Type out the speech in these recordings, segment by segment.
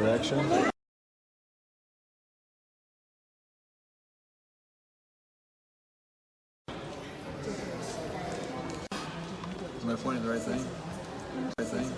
Direction. Am I pointing the right thing? Right thing?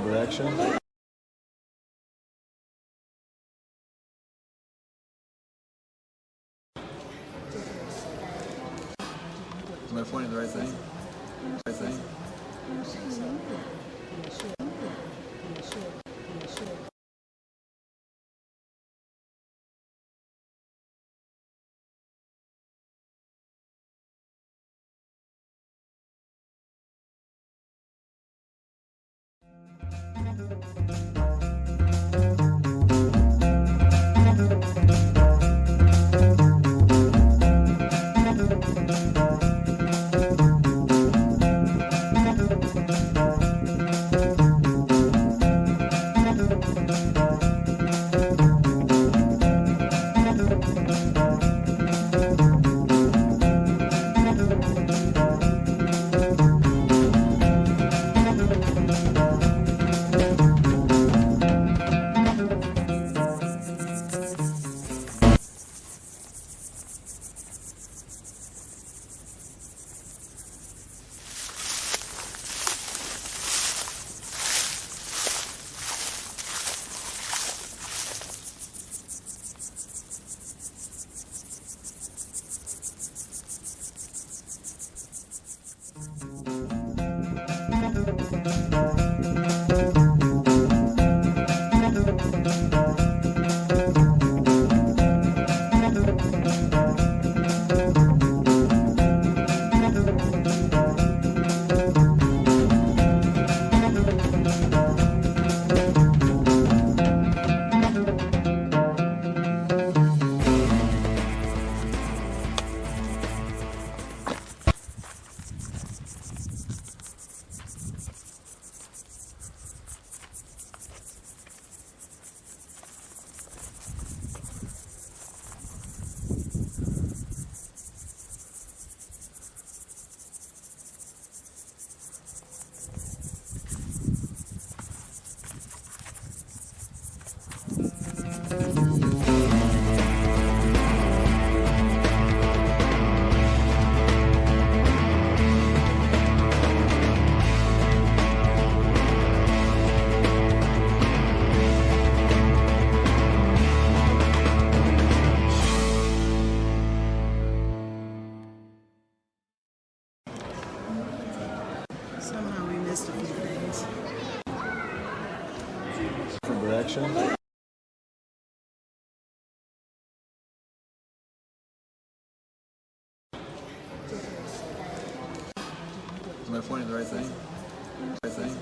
Direction. Am I pointing the right thing? Right thing? Somehow we missed a few things. For direction. Am I pointing the right thing? Right thing?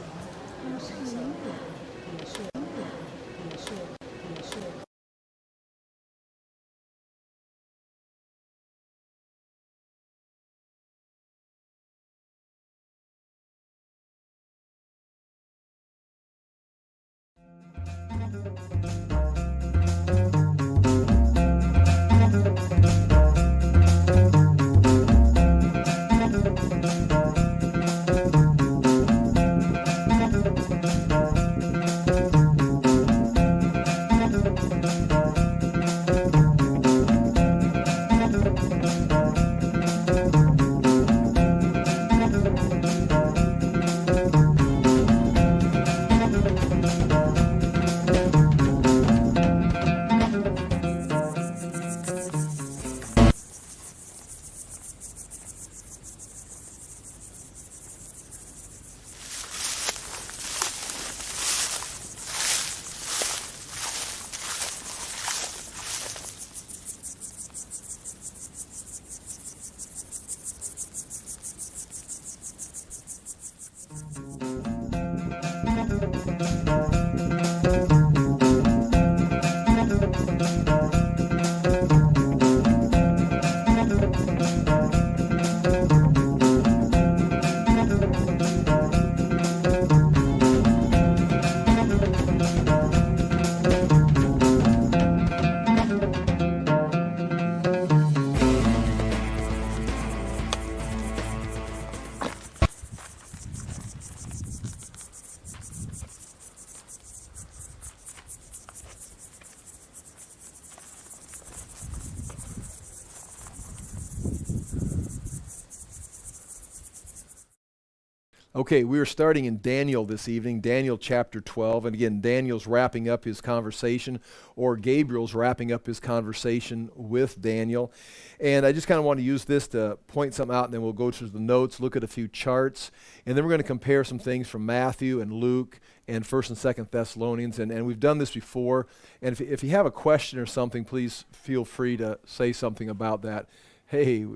Okay, we are starting in Daniel this evening, Daniel chapter 12. And again, Daniel's wrapping up his conversation, or Gabriel's wrapping up his conversation with Daniel. And I just kind of want to use this to point something out, and then we'll go to the notes, look at a few charts, and then we're going to compare some things from Matthew and Luke and 1st and 2nd Thessalonians. And we've done this before. And if you have a question or something, please feel free to say something about that. Hey,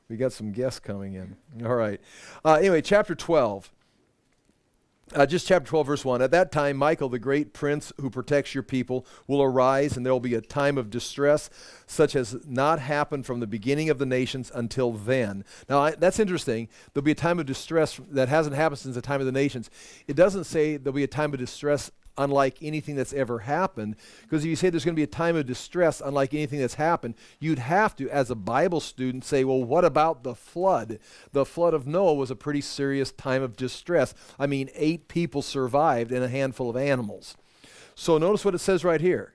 we got some guests coming in. All right. Anyway, chapter 12. Just chapter 12, verse 1. At that time, Michael, the great prince who protects your people, will arise, and there will be a time of distress such as not happened from the beginning of the nations until then. Now, that's interesting. There'll be a time of distress that hasn't happened since the time of the nations. It doesn't say there'll be a time of distress unlike anything that's ever happened, because if you say there's going to be a time of distress unlike anything that's happened, you'd have to, as a Bible student, say, well, what about the flood? The flood of Noah was a pretty serious time of distress. I mean, 8 people survived and a handful of animals. So notice what it says right here.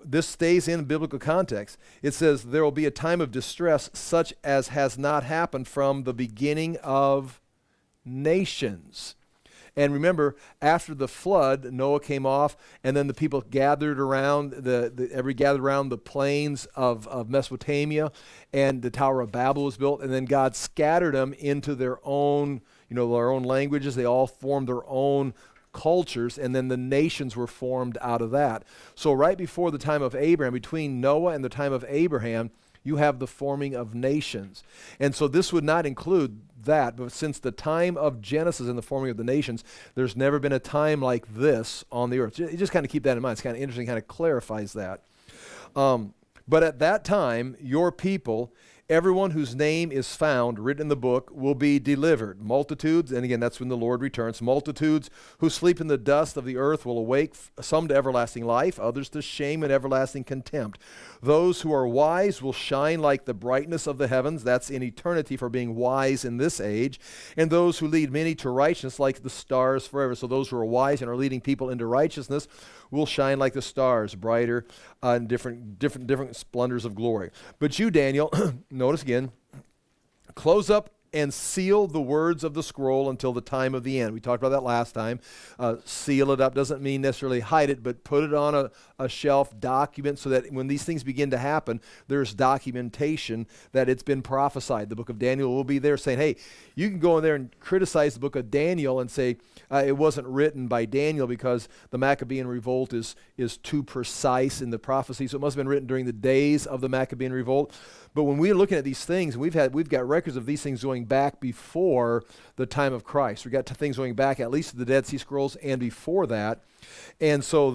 This stays in biblical context. It says there will be a time of distress such as has not happened from the beginning of nations. And remember, after the flood, Noah came off, and then the people gathered around gathered around the plains of Mesopotamia, and the Tower of Babel was built, and then God scattered them into their own, their own languages. They all formed their own cultures, and then the nations were formed out of that. So right before the time of Abraham, between Noah and the time of Abraham, you have the forming of nations. And so this would not include that, but since the time of Genesis and the forming of the nations, there's never been a time like this on the earth. You just kind of keep that in mind. It's kind of interesting, kind of clarifies that. But at that time, your people, everyone whose name is found written in the book, will be delivered. Multitudes, and again, that's when the Lord returns. Multitudes who sleep in the dust of the earth will awake, some to everlasting life, others to shame and everlasting contempt. Those who are wise will shine like the brightness of the heavens. That's in eternity for being wise in this age. And those who lead many to righteousness like the stars forever. So those who are wise and are leading people into righteousness will shine like the stars, brighter in different splendors of glory. But you, Daniel, notice again, close up and seal the words of the scroll until the time of the end. We talked about that last time. Seal it up doesn't mean necessarily hide it, but put it on a shelf, document, so that when these things begin to happen, there's documentation that it's been prophesied. The book of Daniel will be there saying, hey, you can go in there and criticize the book of Daniel and say, it wasn't written by Daniel because the Maccabean revolt is too precise in the prophecy, so it must have been written during the days of the Maccabean revolt. But when we're looking at these things, we've got records of these things going back before the time of Christ. We've got things going back at least to the Dead Sea Scrolls and before that. And so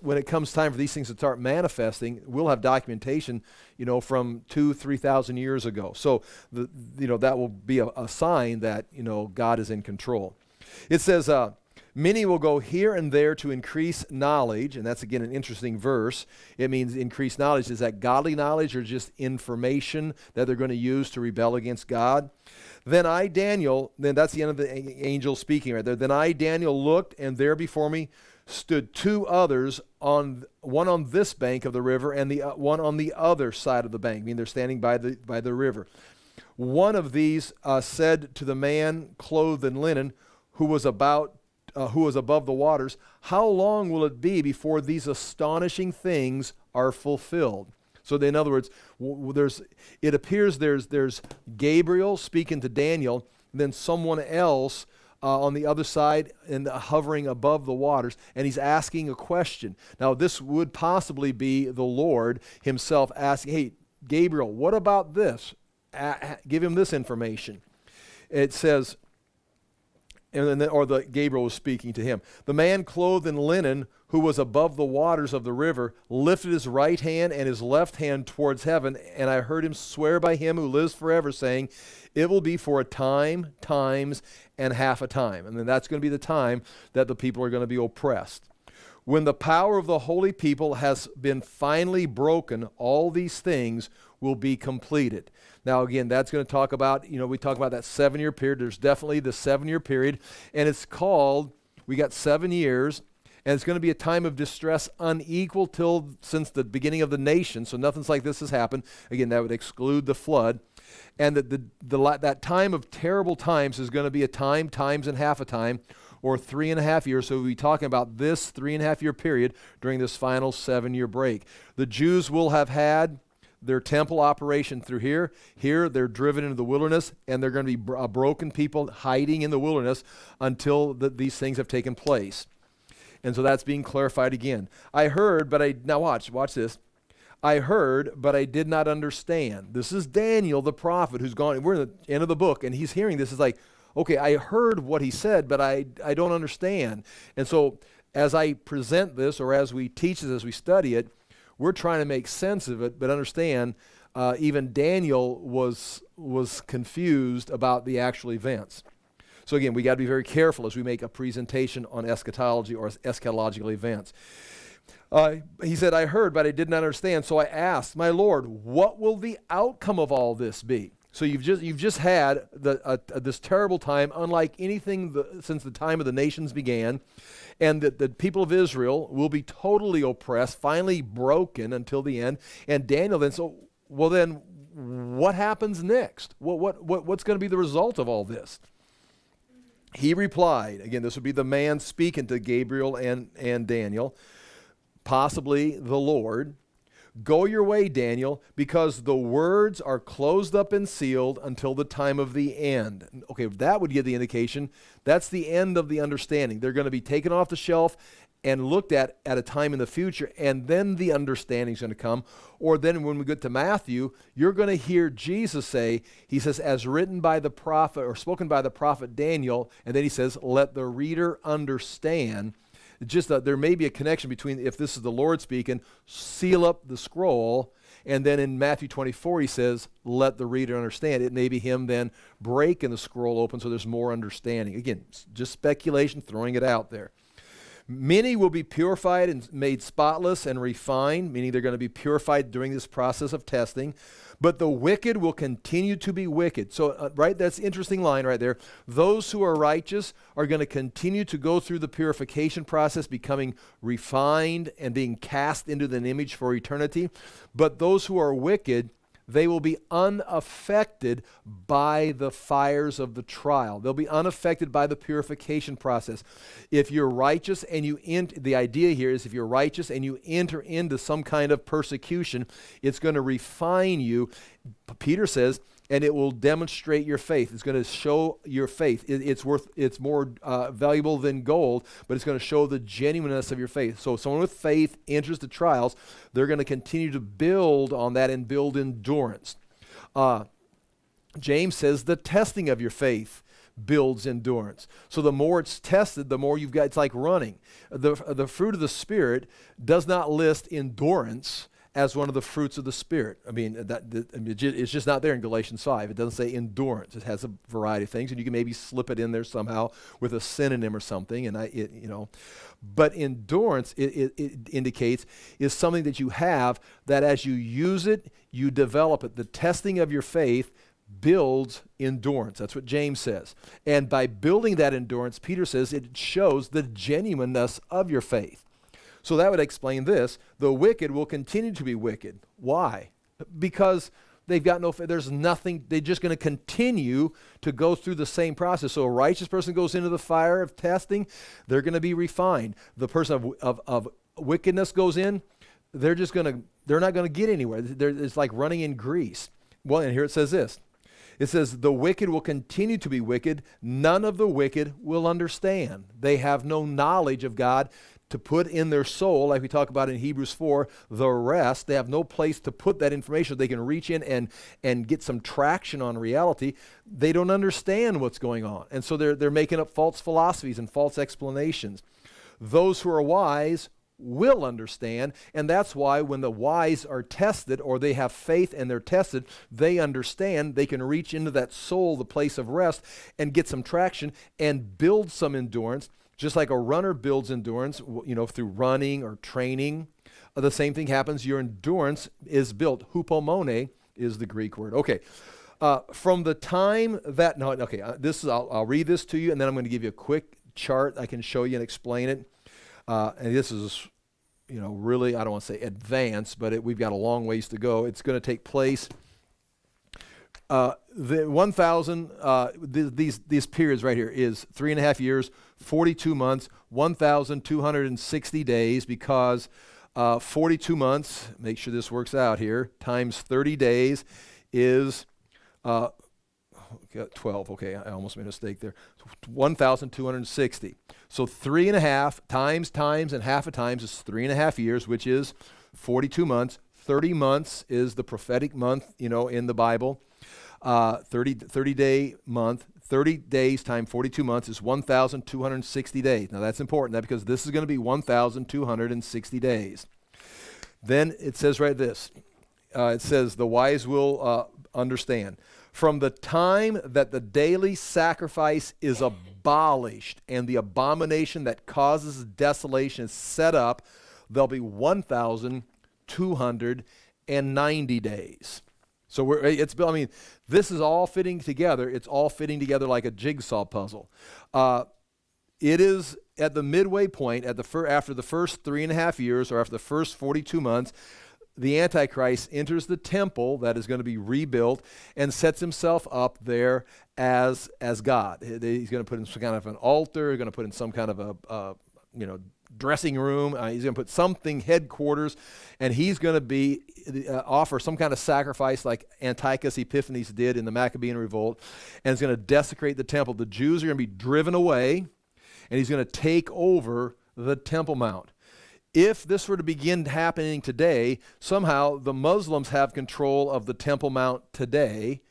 when it comes time for these things to start manifesting, we'll have documentation, from 2,000-3,000 years ago. So that will be a sign that, God is in control. It says, many will go here and there to increase knowledge, and that's again an interesting verse. It means increase knowledge. Is that godly knowledge or just information that they're going to use to rebel against God? Then I, Daniel, then that's the end of the angel speaking right there. Then I, Daniel, looked, and there before me stood two others, one on this bank of the river and the one on the other side of the bank. I mean, they're standing by the river. One of these said to the man clothed in linen, who was above the waters, how long will it be before these astonishing things are fulfilled? So in other words, it appears there's Gabriel speaking to Daniel, and then someone else on the other side and hovering above the waters, and he's asking a question. Now this would possibly be the Lord himself asking, hey, Gabriel, what about this? Give him this information. It says, Gabriel was speaking to him. The man clothed in linen, who was above the waters of the river, lifted his right hand and his left hand towards heaven, and I heard him swear by him who lives forever, saying, it will be for a time, times, and half a time. And then that's going to be the time that the people are going to be oppressed. When the power of the holy people has been finally broken, all these things will be completed. Now, again, that's going to talk about, we talk about that 7-year period. There's definitely the 7-year period, and it's called, we got 7 years, and it's going to be a time of distress unequal since the beginning of the nation, so nothing's like this has happened. Again, that would exclude the flood. And that time of terrible times is going to be a time, times, and half a time, or 3.5 years. So we'll be talking about this 3.5-year period during this final 7-year break. The Jews will have had their temple operation through here. Here they're driven into the wilderness, and they're going to be a broken people hiding in the wilderness until these things have taken place. And so that's being clarified again. I heard, now watch this. I heard, but I did not understand. This is Daniel, the prophet, who's gone. We're in the end of the book, and he's hearing this. It's like, okay, I heard what he said, but I don't understand. And so as I present this, or as we teach this, as we study it, we're trying to make sense of it, but understand even Daniel was confused about the actual events. So again, we got to be very careful as we make a presentation on eschatology or eschatological events. He said, I heard, but I did not understand. So I asked, my Lord, what will the outcome of all this be? So you've just had this terrible time, unlike anything since the time of the nations began, and the people of Israel will be totally oppressed, finally broken until the end. And Daniel then, then what happens next? What's going to be the result of all this? He replied, again, this would be the man speaking to Gabriel and Daniel, possibly the Lord. Go your way, Daniel, because the words are closed up and sealed until the time of the end. Okay, that would give the indication that's the end of the understanding. They're going to be taken off the shelf and looked at a time in the future, and then the understanding is going to come. Or then when we get to Matthew, you're going to hear Jesus say, he says, as written by the prophet, or spoken by the prophet Daniel, and then he says, let the reader understand. Just there may be a connection between, if this is the Lord speaking, seal up the scroll, and then in Matthew 24 he says, let the reader understand. It may be him then breaking the scroll open so there's more understanding. Again, just speculation, throwing it out there. Many will be purified and made spotless and refined, meaning they're going to be purified during this process of testing. But the wicked will continue to be wicked. So, right, that's an interesting line right there. Those who are righteous are going to continue to go through the purification process, becoming refined and being cast into an image for eternity. But those who are wicked, they will be unaffected by the fires of the trial. They'll be unaffected by the purification process. If you're righteous and the idea here is if you're righteous and you enter into some kind of persecution, it's going to refine you. Peter says, and it will demonstrate your faith. It's going to show your faith. It's more valuable than gold, but it's going to show the genuineness of your faith. So someone with faith enters the trials. They're going to continue to build on that and build endurance. James says the testing of your faith builds endurance. So the more it's tested, the more you've got. It's like running. The fruit of the Spirit does not list endurance as one of the fruits of the Spirit. It's just not there in Galatians 5. It doesn't say endurance. It has a variety of things, and you can maybe slip it in there somehow with a synonym or something. But endurance, it indicates, is something that you have that as you use it, you develop it. The testing of your faith builds endurance. That's what James says. And by building that endurance, Peter says it shows the genuineness of your faith. So that would explain this. The wicked will continue to be wicked. Why? Because they've got there's nothing, they're just going to continue to go through the same process. So a righteous person goes into the fire of testing, they're going to be refined. The person of wickedness goes in, they're not going to get anywhere. It's like running in grease. Well, and here it says this. It says, the wicked will continue to be wicked. None of the wicked will understand. They have no knowledge of God to put in their soul, like we talk about in Hebrews 4, the rest. They have no place to put that information. They can reach in and get some traction on reality. They don't understand what's going on. And so they're making up false philosophies and false explanations. Those who are wise will understand, and that's why when the wise are tested, or they have faith and they're tested, they understand. They can reach into that soul, the place of rest, and get some traction and build some endurance. Just like a runner builds endurance, through running or training, the same thing happens. Your endurance is built. Hupomone is the Greek word. Okay, from the time that I'll read this to you, and then I'm going to give you a quick chart I can show you and explain it. And this is, really, I don't want to say advanced, but we've got a long ways to go. It's going to take place. The 1,000, these periods right here is 3.5 years, 42 months, 1,260 days, because 42 months, make sure this works out here, times 30 days is 12. Okay, I almost made a mistake there. 1,260. So 3.5 times and half a times is 3.5 years, which is 42 months. 30 months is the prophetic month, in the Bible. 30-day month. 30 days times 42 months is 1,260 days. Now that's important, because this is going to be 1,260 days. Then it says this. It says the wise will understand. From the time that the daily sacrifice is abolished and the abomination that causes desolation is set up, there'll be 1,290 days. So this is all fitting together. It's all fitting together like a jigsaw puzzle. It is at the midway point, after the first 3.5 years, or after the first 42 months, the Antichrist enters the temple that is going to be rebuilt and sets himself up there as God. He's going to put in some kind of an altar. He's going to put in some kind of a dressing room. He's going to put something headquarters, and he's going to be offer some kind of sacrifice like Antiochus Epiphanes did in the Maccabean revolt, and is going to desecrate the temple. The Jews are going to be driven away, and he's going to take over the Temple Mount. If this were to begin happening today, somehow the Muslims have control of the Temple Mount today.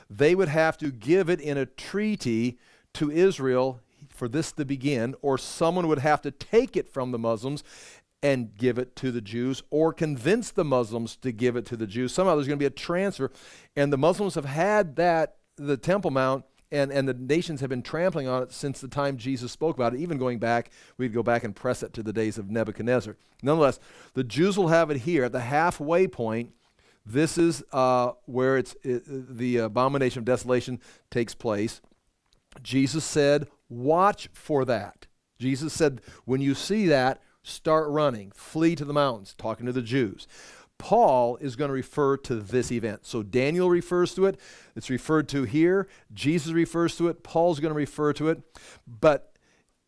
They would have to give it in a treaty to Israel for this to begin, or someone would have to take it from the Muslims and give it to the Jews, or convince the Muslims to give it to the Jews. Somehow there's going to be a transfer, and the Muslims have had the Temple Mount, and the nations have been trampling on it since the time Jesus spoke about it. Even going back, we'd go back and press it to the days of Nebuchadnezzar. Nonetheless, the Jews will have it here at the halfway point. This is where the abomination of desolation takes place. Jesus said, watch for that. Jesus said, when you see that, start running, flee to the mountains, talking to the Jews. Paul is going to refer to this event. So Daniel refers to it. It's referred to here. Jesus refers to it. Paul's going to refer to it. But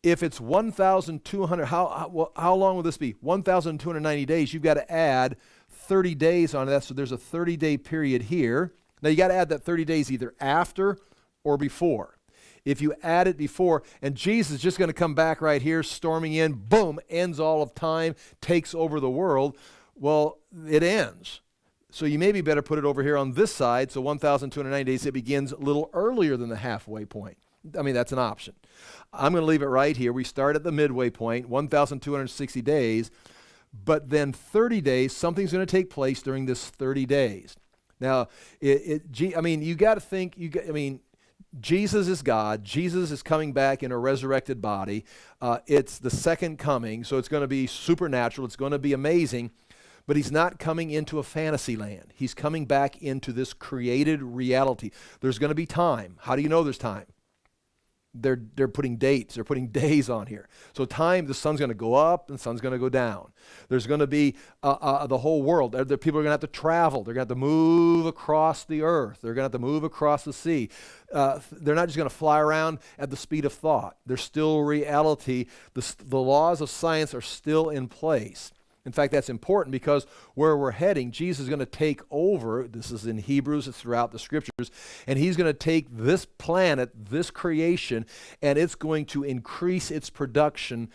if it's 1,200, how long will this be? 1,290 days. You've got to add 30 days on that. So there's a 30-day period here. Now you got to add that 30 days either after or before. If you add it before, and Jesus is just going to come back right here, storming in, boom, ends all of time, takes over the world, well, it ends. So you maybe better put it over here on this side, so 1,290 days, it begins a little earlier than the halfway point. I mean, that's an option. I'm going to leave it right here. We start at the midway point, 1,260 days, but then 30 days, something's going to take place during this 30 days. Now, you got to think, Jesus is God. Jesus is coming back in a resurrected body. It's the second coming, so it's going to be supernatural. It's going to be amazing, but he's not coming into a fantasy land. He's coming back into this created reality. There's going to be time. How do you know there's time? They're putting dates. They're putting days on here. So time, the sun's going to go up and the sun's going to go down. There's going to be the whole world. People are going to have to travel. They're going to have to move across the earth. They're going to have to move across the sea. They're not just going to fly around at the speed of thought. There's still reality. The laws of science are still in place. In fact, that's important because where we're heading, Jesus is going to take over. This is in Hebrews, it's throughout the scriptures, and he's going to take this planet, this creation, and it's going to increase its production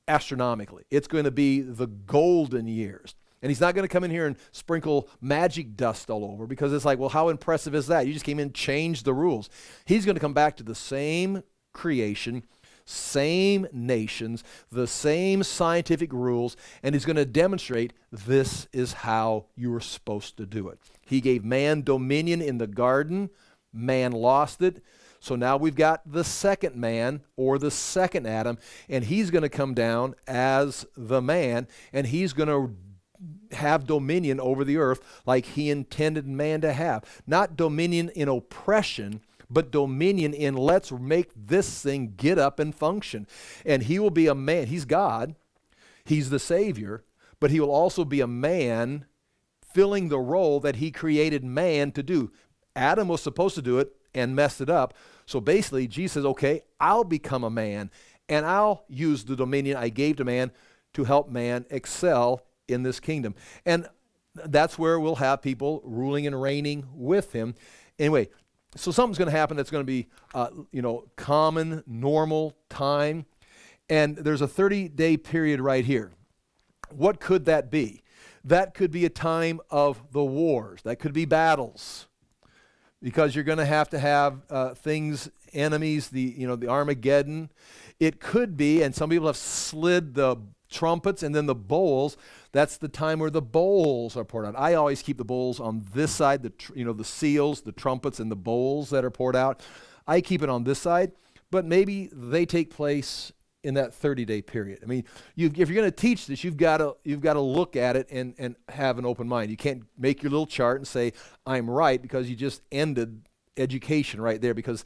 astronomically. It's going to be the golden years. And he's not going to come in here and sprinkle magic dust all over, because it's like, well, how impressive is that? You just came in and changed the rules. He's going to come back to the same creation, same nations, the same scientific rules, and he's going to demonstrate this is how you were supposed to do it. He gave man dominion in the garden. Man lost it. So now we've got the second man, or the second Adam, and he's going to come down as the man, and he's going to have dominion over the earth like he intended man to have. Not dominion in oppression, but dominion in let's make this thing get up and function. And he will be a man. He's God. He's the Savior. But he will also be a man filling the role that he created man to do. Adam was supposed to do it and messed it up. So basically, Jesus says, okay, I'll become a man, and I'll use the dominion I gave to man to help man excel in this kingdom. And that's where we'll have people ruling and reigning with him. Anyway, so something's going to happen that's going to be, common, normal time. And there's a 30-day period right here. What could that be? That could be a time of the wars. That could be battles. Because you're going to have things, enemies, the Armageddon. It could be, and some people have slid the trumpets and then the bowls. That's the time where the bowls are poured out. I always keep the bowls on this side, the seals, the trumpets, and the bowls that are poured out. I keep it on this side, but maybe they take place in that 30-day period. I mean, if you're going to teach this, you've got to look at it and have an open mind. You can't make your little chart and say, I'm right, because you just ended education right there, because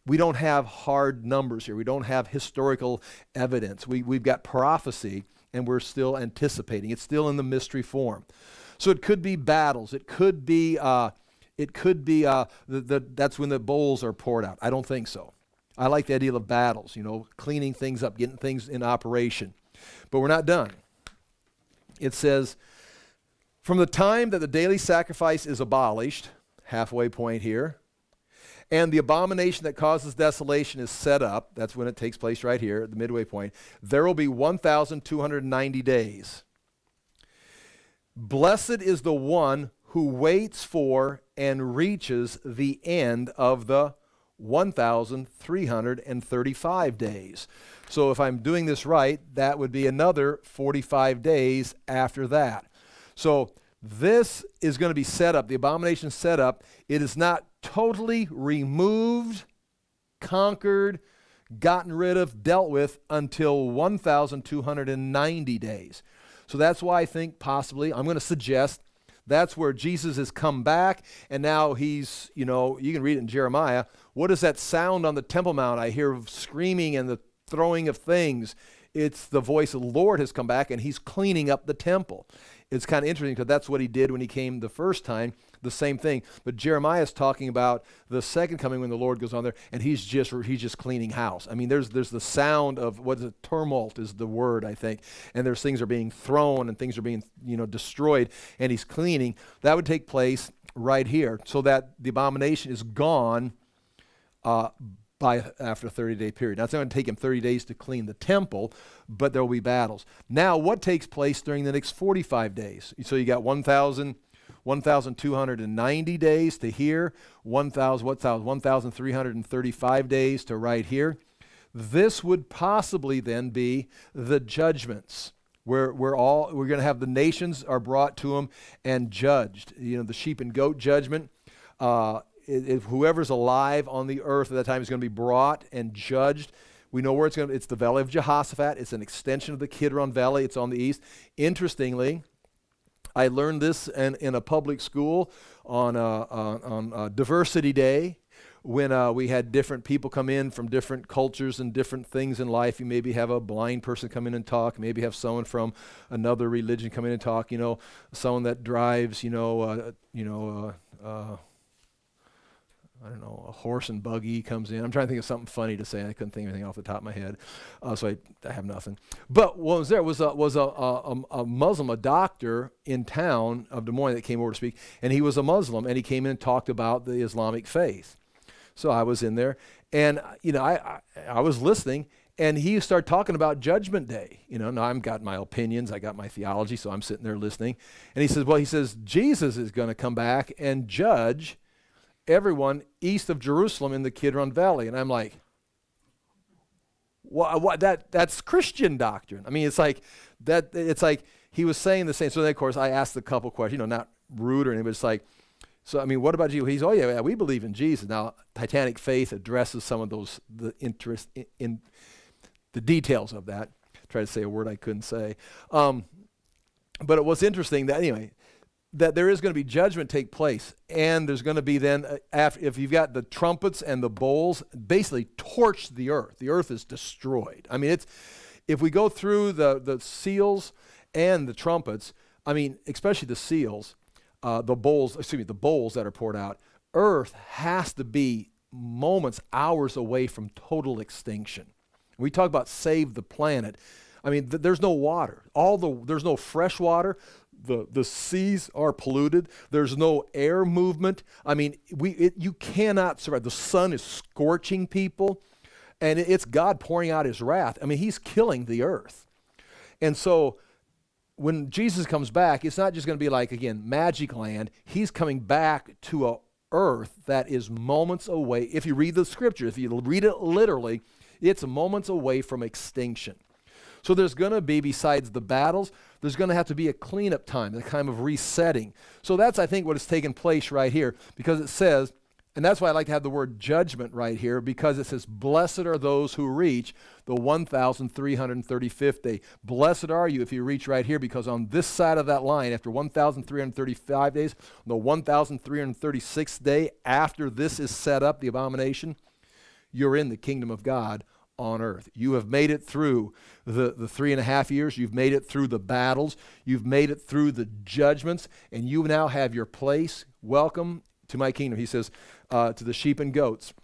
we don't have hard numbers here. We don't have historical evidence. We've got prophecy, and we're still anticipating. It's still in the mystery form. So it could be battles. It could be that's when the bowls are poured out. I don't think so. I like the idea of battles, cleaning things up, getting things in operation. But we're not done. It says, from the time that the daily sacrifice is abolished, halfway point here, and the abomination that causes desolation is set up, that's when it takes place right here at the midway point, there will be 1,290 days. Blessed is the one who waits for and reaches the end of the 1,335 days. So if I'm doing this right, that would be another 45 days after that. So this is going to be set up, the abomination set up. It is not totally removed, conquered, gotten rid of, dealt with until 1,290 days. So that's why I think possibly, I'm going to suggest, that's where Jesus has come back, and now he's, you can read it in Jeremiah. What is that sound on the Temple Mount? I hear screaming and the throwing of things. It's the voice of the Lord has come back, and he's cleaning up the temple. It's kind of interesting because that's what he did when he came the first time, the same thing. But Jeremiah is talking about the second coming when the Lord goes on there, and he's just cleaning house. I mean, there's the sound of, what is it, turmoil is the word, I think. And there's things are being thrown and things are being, destroyed, and he's cleaning. That would take place right here, so that the abomination is gone after a 30-day period. Now, it's not going to take him 30 days to clean the temple, but there will be battles. Now, what takes place during the next 45 days? So you got 1,290 days to here, 1,335 days to right here. This would possibly then be the judgments, where we're going to have the nations are brought to him and judged. The sheep and goat judgment. If whoever's alive on the earth at that time is going to be brought and judged. We know where it's going to be. It's the Valley of Jehoshaphat. It's an extension of the Kidron Valley. It's on the east. Interestingly, I learned this in a public school on Diversity Day, when we had different people come in from different cultures and different things in life. You maybe have a blind person come in and talk. Maybe have someone from another religion come in and talk. Someone that drives, I don't know, a horse and buggy comes in. I'm trying to think of something funny to say. I couldn't think of anything off the top of my head, so I have nothing. But what was there was a Muslim, a doctor in town of Des Moines that came over to speak, and he was a Muslim, and he came in and talked about the Islamic faith. So I was in there, and I was listening, and he started talking about Judgment Day. Now I've got my opinions, I got my theology, so I'm sitting there listening, and he says, Jesus is going to come back and judge everyone east of Jerusalem in the Kidron Valley. And I'm like, what? That's Christian doctrine. I mean, it's like he was saying the same. So then, of course, I asked a couple questions, not rude or anything, but it's like, so I mean, what about you? He's, oh yeah, we believe in Jesus. Now, Titanic faith addresses some of the interest in the details of that. Try to say a word I couldn't say. But it was interesting that anyway, that there is going to be judgment take place, and there's going to be then, if you've got the trumpets and the bowls, basically torch the earth. The earth is destroyed. I mean, if we go through the seals and the trumpets, I mean, especially the seals, the bowls that are poured out, earth has to be moments, hours away from total extinction. We talk about save the planet. I mean, there's no water. There's no fresh water. The seas are polluted. There's no air movement. I mean, you cannot survive. The sun is scorching people, and it's God pouring out his wrath. I mean, he's killing the earth. And so when Jesus comes back, it's not just going to be like, again, magic land. He's coming back to a earth that is moments away. If you read the scripture, if you read it literally, it's moments away from extinction. So there's going to be, besides the battles, there's going to have to be a cleanup time, a kind of resetting. So that's, I think, what has taken place right here, because it says, and that's why I like to have the word judgment right here, because it says, blessed are those who reach the 1,335th day. Blessed are you if you reach right here, because on this side of that line, after 1,335 days, on the 1,336th day, after this is set up, the abomination, you're in the kingdom of God on earth. You have made it through the 3.5 years. You've made it through the battles. You've made it through the judgments, and you now have your place. Welcome to my kingdom. He says to the sheep and goats,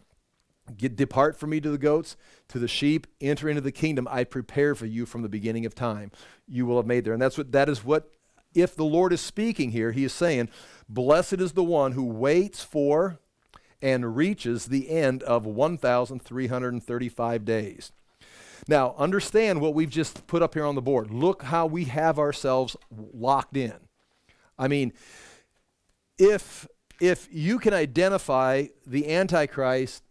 depart from me to the goats, to the sheep, enter into the kingdom I prepared for you from the beginning of time. You will have made there. And that is what, if the Lord is speaking here, he is saying, blessed is the one who waits for and reaches the end of 1,335 days. Now, understand what we've just put up here on the board. Look how we have ourselves locked in. I mean, if you can identify the Antichrist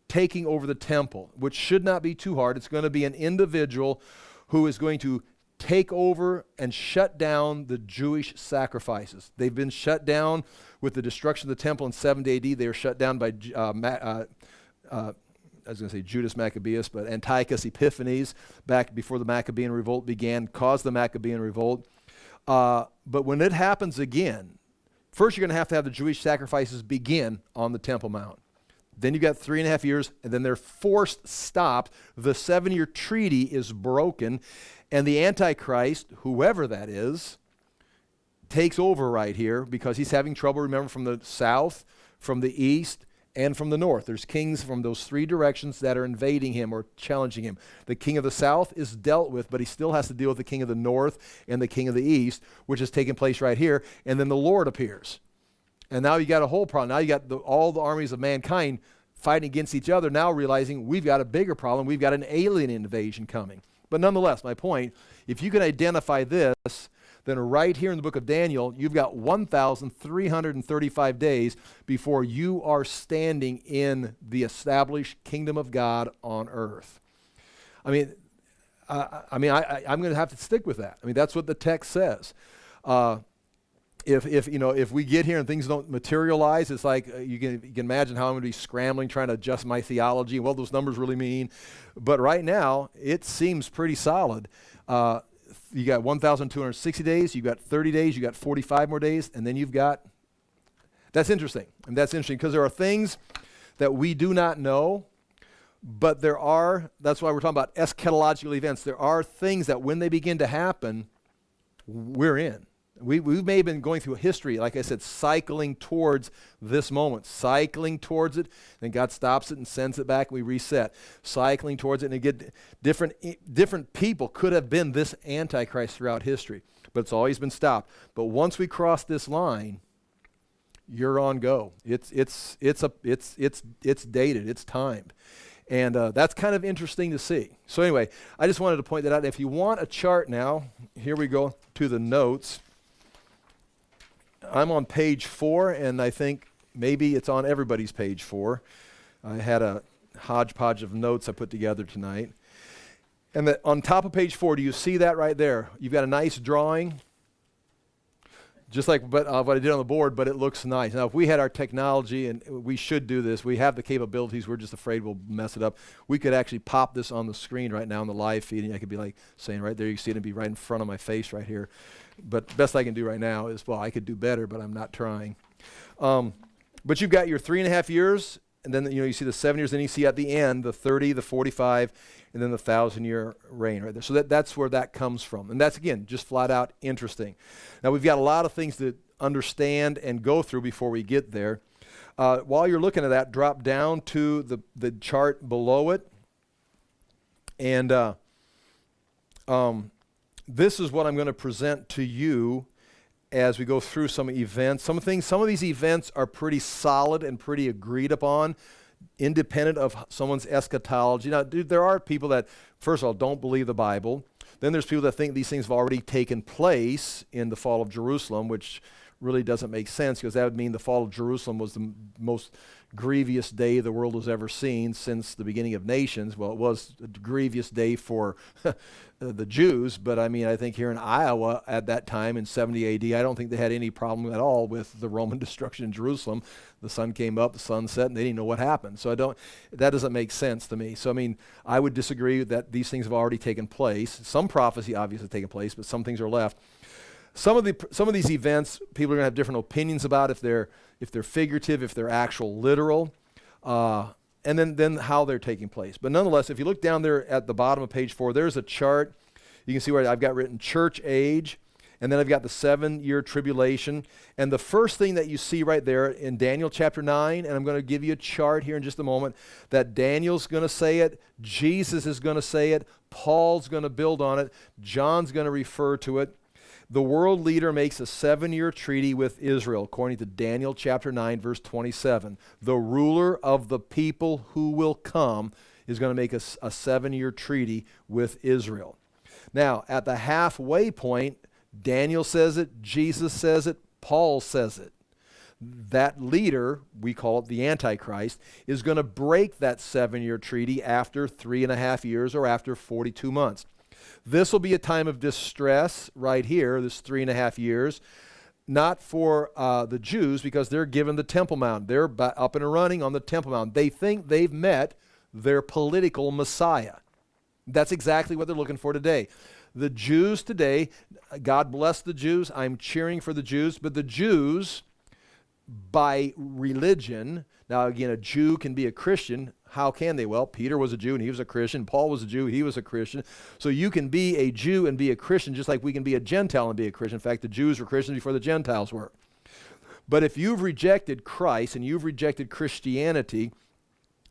taking over the temple, which should not be too hard, it's going to be an individual who is going to take over and shut down the Jewish sacrifices. They've been shut down with the destruction of the temple in 70 AD. They were shut down by, I was going to say Judas Maccabeus, but Antiochus Epiphanes, back before the Maccabean revolt began, caused the Maccabean revolt. But when it happens again, first you're going to have the Jewish sacrifices begin on the Temple Mount. Then you got 3.5 years, and then they're forced stopped. The 7-year treaty is broken, and the Antichrist, whoever that is, takes over right here because he's having trouble, remember, from the south, from the east, and from the north. There's kings from those three directions that are invading him or challenging him. The king of the south is dealt with, but he still has to deal with the king of the north and the king of the east, which is taking place right here. And then the Lord appears. And now you got a whole problem. Now you got all the armies of mankind fighting against each other, now realizing we've got a bigger problem. We've got an alien invasion coming. But nonetheless, my point, if you can identify this, then right here in the book of Daniel, you've got 1,335 days before you are standing in the established kingdom of God on earth. I mean, I'm going to have to stick with that. I mean, that's what the text says. If we get here and things don't materialize, it's like you can imagine how I'm going to be scrambling trying to adjust my theology and what those numbers really mean. But right now, it seems pretty solid. You got 1,260 days, you got 30 days, you got 45 more days, and then you've got, that's interesting. And that's interesting because there are things that we do not know, but that's why we're talking about eschatological events. There are things that when they begin to happen, we're in. We may have been going through a history, like I said, cycling towards this moment, cycling towards it, then God stops it and sends it back, and we reset. Cycling towards it, and again, different people could have been this Antichrist throughout history, but it's always been stopped. But once we cross this line, you're on go. It's dated, it's timed. And that's kind of interesting to see. So anyway, I just wanted to point that out. If you want a chart now, here we go to the notes. I'm on page 4, and I think maybe it's on everybody's page 4. I had a hodgepodge of notes I put together tonight. And on top of page 4, do you see that right there? You've got a nice drawing, just like what I did on the board, but it looks nice. Now, if we had our technology, and we should do this, we have the capabilities, we're just afraid we'll mess it up. We could actually pop this on the screen right now on the live feed, and I could be like saying right there, you can see it and be right in front of my face right here. But best I can do right now is, well, I could do better, but I'm not trying. But you've got your 3.5 years, and then you see the 7 years, then you see at the end the 30, the 45, and then the 1,000-year reign right there. So that's where that comes from. And that's, again, just flat out interesting. Now, we've got a lot of things to understand and go through before we get there. While you're looking at that, drop down to the chart below it. And this is what I'm going to present to you as we go through some events. Some of these events are pretty solid and pretty agreed upon, independent of someone's eschatology. Now, there are people that, first of all, don't believe the Bible. Then there's people that think these things have already taken place in the fall of Jerusalem, which really doesn't make sense because that would mean the fall of Jerusalem was the most grievous day the world has ever seen since the beginning of nations. Well, it was a grievous day for the Jews, but I mean, I think here in Iowa at that time in 70 AD, I don't think they had any problem at all with the Roman destruction in Jerusalem. The sun came up, the sun set, and they didn't know what happened. So that doesn't make sense to me. So I mean, I would disagree that these things have already taken place. Some prophecy obviously has taken place, but some things are left. Some of these events, people are going to have different opinions about if they're figurative, if they're actual literal. And and then how they're taking place. But nonetheless, if you look down there at the bottom of page 4, there's a chart. You can see where I've got written church age, and then I've got the 7-year tribulation. And the first thing that you see right there in Daniel chapter 9, and I'm going to give you a chart here in just a moment, that Daniel's going to say it, Jesus is going to say it, Paul's going to build on it, John's going to refer to it. The world leader makes a 7-year treaty with Israel, according to Daniel chapter 9, verse 27. The ruler of the people who will come is going to make a 7-year treaty with Israel. Now, at the halfway point, Daniel says it, Jesus says it, Paul says it. That leader, we call it the Antichrist, is going to break that 7-year treaty after 3.5 years or after 42 months. This will be a time of distress right here, this 3.5 years, not for the Jews because they're given the Temple Mount. They're up and running on the Temple Mount. They think they've met their political Messiah. That's exactly what they're looking for today. The Jews today, God bless the Jews, I'm cheering for the Jews, but the Jews, by religion, now again, a Jew can be a Christian. How can they? Well, Peter was a Jew and he was a Christian. Paul was a Jew, he was a Christian. So you can be a Jew and be a Christian just like we can be a Gentile and be a Christian. In fact, the Jews were Christians before the Gentiles were. But if you've rejected Christ and you've rejected Christianity,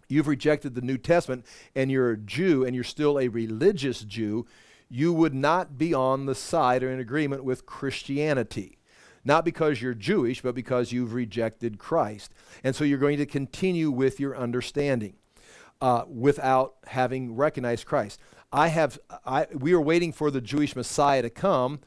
you've rejected the New Testament, and you're a Jew and you're still a religious Jew, you would not be on the side or in agreement with Christianity. Not because you're Jewish, but because you've rejected Christ. And so you're going to continue with your understanding without having recognized Christ. We are waiting for the Jewish Messiah to come.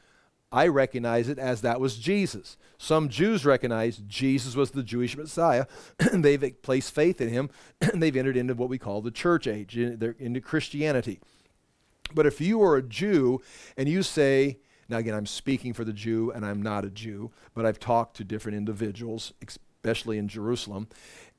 I recognize it as that was Jesus. Some Jews recognize Jesus was the Jewish Messiah. They've placed faith in him. They've entered into what we call the church age, into Christianity. But if you are a Jew and you say, now again, I'm speaking for the Jew and I'm not a Jew, but I've talked to different individuals, especially in Jerusalem,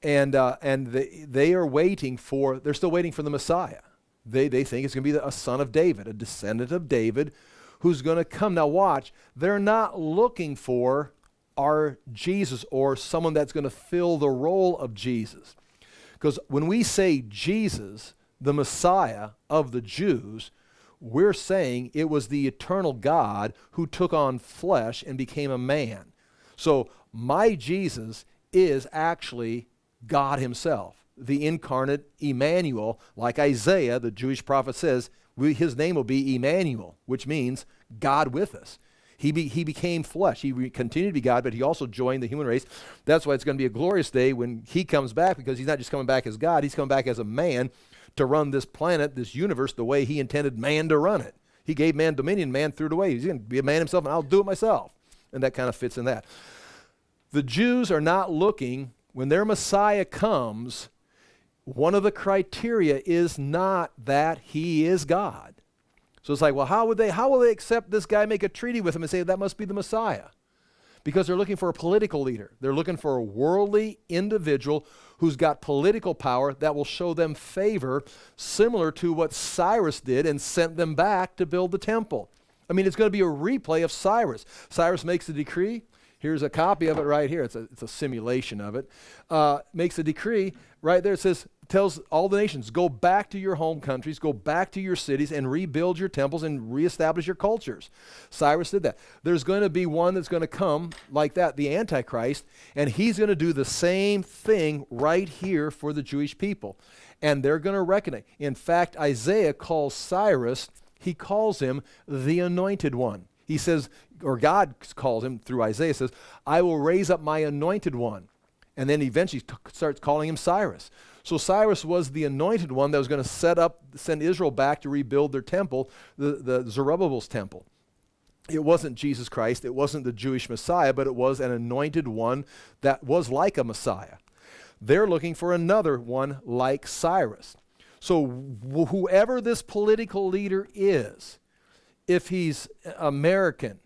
and they are waiting for, they're still waiting for the Messiah. They think it's going to be a son of David, a descendant of David, who's going to come. Now watch, they're not looking for our Jesus or someone that's going to fill the role of Jesus. Because when we say Jesus, the Messiah of the Jews, we're saying it was the eternal God who took on flesh and became a man. So my Jesus is actually God himself, the incarnate Emmanuel. Like Isaiah, the Jewish prophet says, his name will be Emmanuel, which means God with us. He became flesh. He continued to be God, but he also joined the human race. That's why it's going to be a glorious day when he comes back, because he's not just coming back as God, he's coming back as a man to run this planet, this universe, the way he intended man to run it. He gave man dominion, man threw it away. He's going to be a man himself, and I'll do it myself. And that kind of fits in that. The Jews are not looking, when their Messiah comes, one of the criteria is not that he is God. So it's like, well, how will they accept this guy, make a treaty with him and say that must be the Messiah? Because they're looking for a political leader. They're looking for a worldly individual who's got political power that will show them favor, similar to what Cyrus did and sent them back to build the temple. I mean, it's going to be a replay of Cyrus. Cyrus makes a decree. Here's a copy of it right here. It's a simulation of it. Makes a decree right there. It says, tells all the nations, go back to your home countries, go back to your cities and rebuild your temples and reestablish your cultures. Cyrus did that. There's going to be one that's going to come like that, the Antichrist, and he's going to do the same thing right here for the Jewish people. And they're going to reckon it. In fact, Isaiah calls Cyrus, he calls him the anointed one. He says, or God calls him through Isaiah, says, I will raise up my anointed one. And then eventually starts calling him Cyrus. So Cyrus was the anointed one that was going to send Israel back to rebuild their temple, the Zerubbabel's temple. It wasn't Jesus Christ, it wasn't the Jewish Messiah, but it was an anointed one that was like a Messiah. They're looking for another one like Cyrus. So whoever this political leader is, if he's American,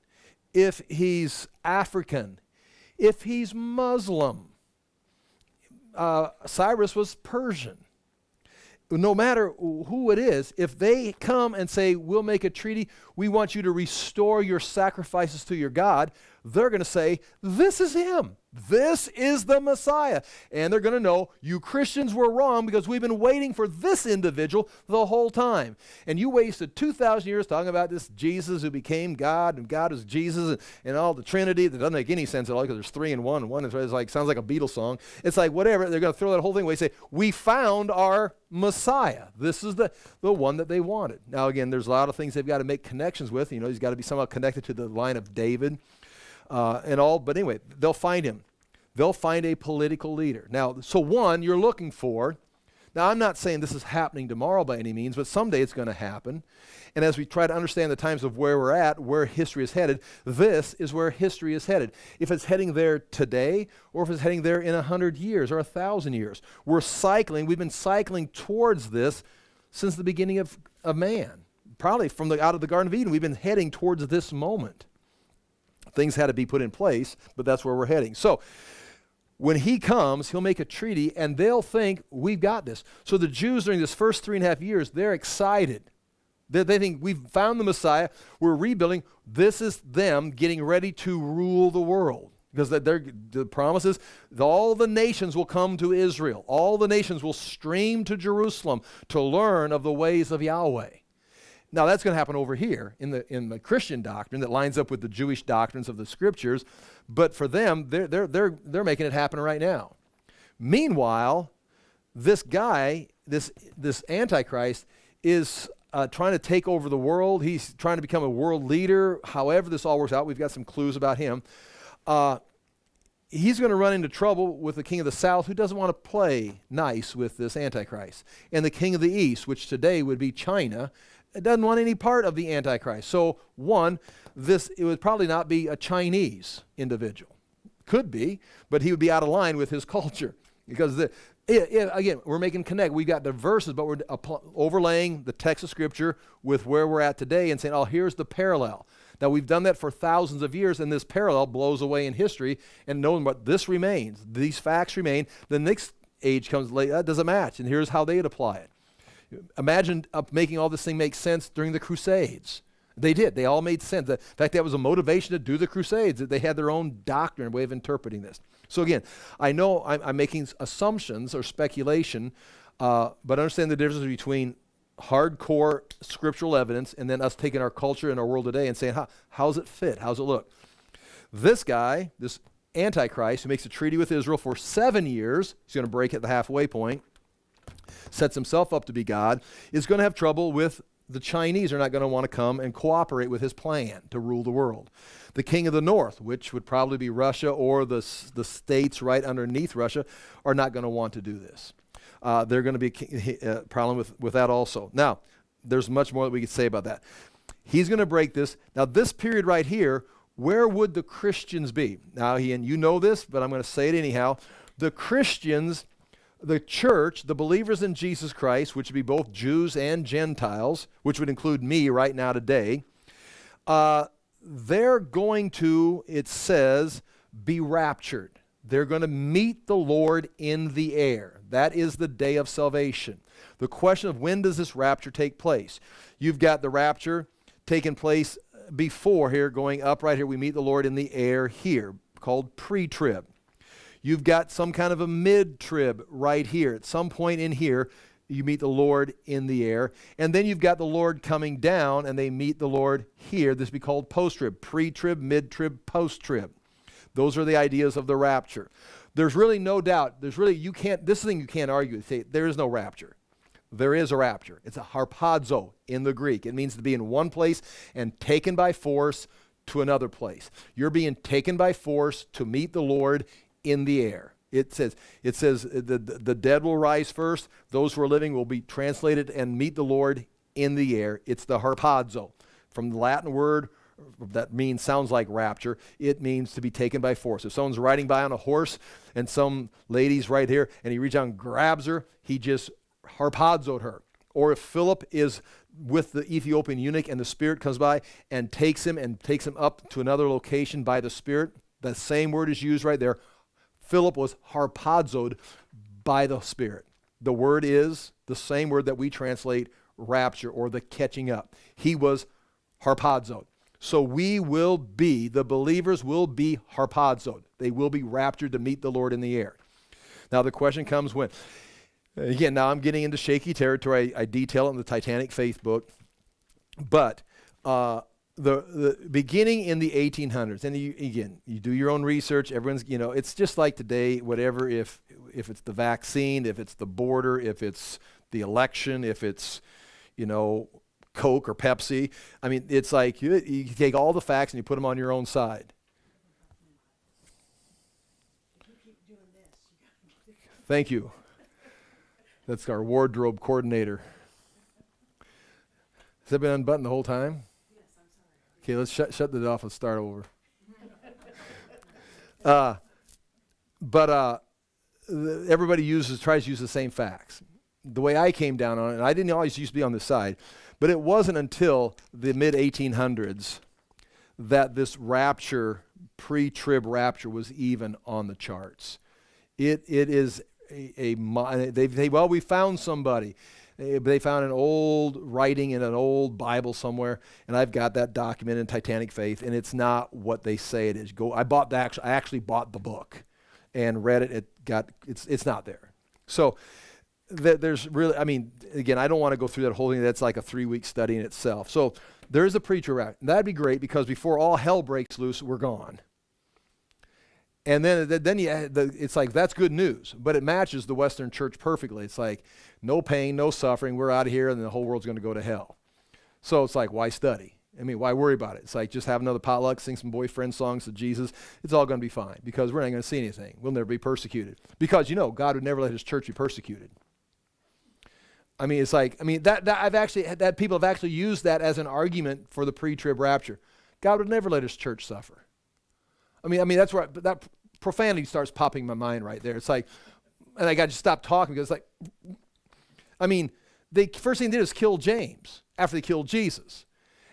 if he's African, if he's Muslim, Cyrus was Persian. No matter who it is, if they come and say, we'll make a treaty, we want you to restore your sacrifices to your God, they're going to say, this is him. This is the Messiah. And they're going to know you Christians were wrong because we've been waiting for this individual the whole time. And you wasted 2,000 years talking about this Jesus who became God, and God is Jesus, and all the Trinity. That doesn't make any sense at all because there's three in one, and one is like, sounds like a Beatles song. It's like whatever. They're going to throw that whole thing away and say, we found our Messiah. This is the one that they wanted. Now, again, there's a lot of things they've got to make connections with. You know, he's got to be somehow connected to the line of David. And all, but anyway, they'll find him. They'll find a political leader. Now, so one, you're looking for, now I'm not saying this is happening tomorrow by any means, but someday it's going to happen. And as we try to understand the times of where we're at, where history is headed, this is where history is headed. If it's heading there today, or if it's heading there in 100 years or 1,000 years, we've been cycling towards this since the beginning of man. Probably out of the Garden of Eden, we've been heading towards this moment. Things had to be put in place, but that's where we're heading. So when he comes, he'll make a treaty, and they'll think, we've got this. So the Jews during this first 3.5 years, they're excited. They think, we've found the Messiah, we're rebuilding. This is them getting ready to rule the world. Because the promise is all the nations will come to Israel. All the nations will stream to Jerusalem to learn of the ways of Yahweh. Now that's going to happen over here in the Christian doctrine that lines up with the Jewish doctrines of the Scriptures, but for them, they're making it happen right now. Meanwhile, this guy, this Antichrist, is trying to take over the world. He's trying to become a world leader. However this all works out, we've got some clues about him. He's going to run into trouble with the king of the south, who doesn't want to play nice with this Antichrist, and the king of the east, which today would be China. It doesn't want any part of the Antichrist. So one, it would probably not be a Chinese individual. Could be, but he would be out of line with his culture. Because again, we're making connect. We've got the verses, but we're overlaying the text of Scripture with where we're at today and saying, oh, here's the parallel. Now, we've done that for thousands of years, and this parallel blows away in history, and knowing what this remains, these facts remain, the next age comes later, that doesn't match, and here's how they'd apply it. Imagine making all this thing make sense during the Crusades. They did. They all made sense. In fact, that was a motivation to do the Crusades. They had their own doctrine, way of interpreting this. So again, I know I'm making assumptions or speculation, but understand the difference between hardcore scriptural evidence and then us taking our culture and our world today and saying, how's it fit? How's it look? This guy, this Antichrist, who makes a treaty with Israel for 7 years, he's going to break at the halfway point, sets himself up to be God, is going to have trouble with the Chinese. Are not going to want to come and cooperate with his plan to rule the world. The king of the north, which would probably be Russia or the states right underneath Russia, are not going to want to do this. They're going to be a problem with that also. Now, there's much more that we could say about that. He's going to break this. Now, this period right here, where would the Christians be? Now, and you know this, but I'm going to say it anyhow. The Christians, the church, the believers in Jesus Christ, which would be both Jews and Gentiles, which would include me right now today, they're going to, it says, be raptured. They're going to meet the Lord in the air. That is the day of salvation. The question of when does this rapture take place? You've got the rapture taking place before here, going up right here. We meet the Lord in the air here, called pre-trib. You've got some kind of a mid-trib right here. At some point in here, you meet the Lord in the air. And then you've got the Lord coming down, and they meet the Lord here. This would be called post-trib, pre-trib, mid-trib, post-trib. Those are the ideas of the rapture. There's really no doubt. This thing you can't argue. Say, there is no rapture. There is a rapture. It's a harpazo in the Greek. It means to be in one place and taken by force to another place. You're being taken by force to meet the Lord in the air. It says the dead will rise first. Those who are living will be translated and meet the Lord in the air. It's the harpazo. From the Latin word that sounds like rapture, it means to be taken by force. If someone's riding by on a horse and some lady's right here and he reaches out and grabs her, he just harpazoed her. Or if Philip is with the Ethiopian eunuch and the Spirit comes by and takes him up to another location by the Spirit, the same word is used right there. Philip was harpazoed by the Spirit. The word is the same word that we translate rapture or the catching up. He was harpazoed. So the believers will be harpazoed. They will be raptured to meet the Lord in the air. Now the question comes when. Again, now I'm getting into shaky territory. I detail it in the Titanic Faith book. But the beginning in the 1800s, and you do your own research. Everyone's, it's just like today, whatever, if it's the vaccine, if it's the border, if it's the election, if it's, Coke or Pepsi. I mean, it's like you take all the facts and you put them on your own side. Thank you. That's our wardrobe coordinator. Has that been unbuttoned the whole time? Yes, I'm sorry. Okay, let's shut that off and start over. Everybody tries to use the same facts. The way I came down on it, and I didn't always used to be on this side, but it wasn't until the mid-1800s that this rapture, pre-trib rapture, was even on the charts. It is we found somebody. They found an old writing in an old Bible somewhere, and I've got that document in Titanic Faith, and it's not what they say it is. I actually bought the book and read it. It's not there. So there's really, again, I don't want to go through that whole thing. That's like a 3-week study in itself. So there is a pre-trib. That'd be great, because before all hell breaks loose, we're gone. And then it's like, that's good news, but it matches the Western church perfectly. It's like, no pain, no suffering, we're out of here, and the whole world's going to go to hell. So it's like, why study? Why worry about it? It's like, just have another potluck, sing some boyfriend songs to Jesus. It's all going to be fine, because we're not going to see anything. We'll never be persecuted. Because, God would never let his church be persecuted. That people have actually used that as an argument for the pre-trib rapture. God would never let his church suffer. That's where that profanity starts popping in my mind right there. It's like, and I got to stop talking, because it's like, they first thing they did is kill James after they killed Jesus.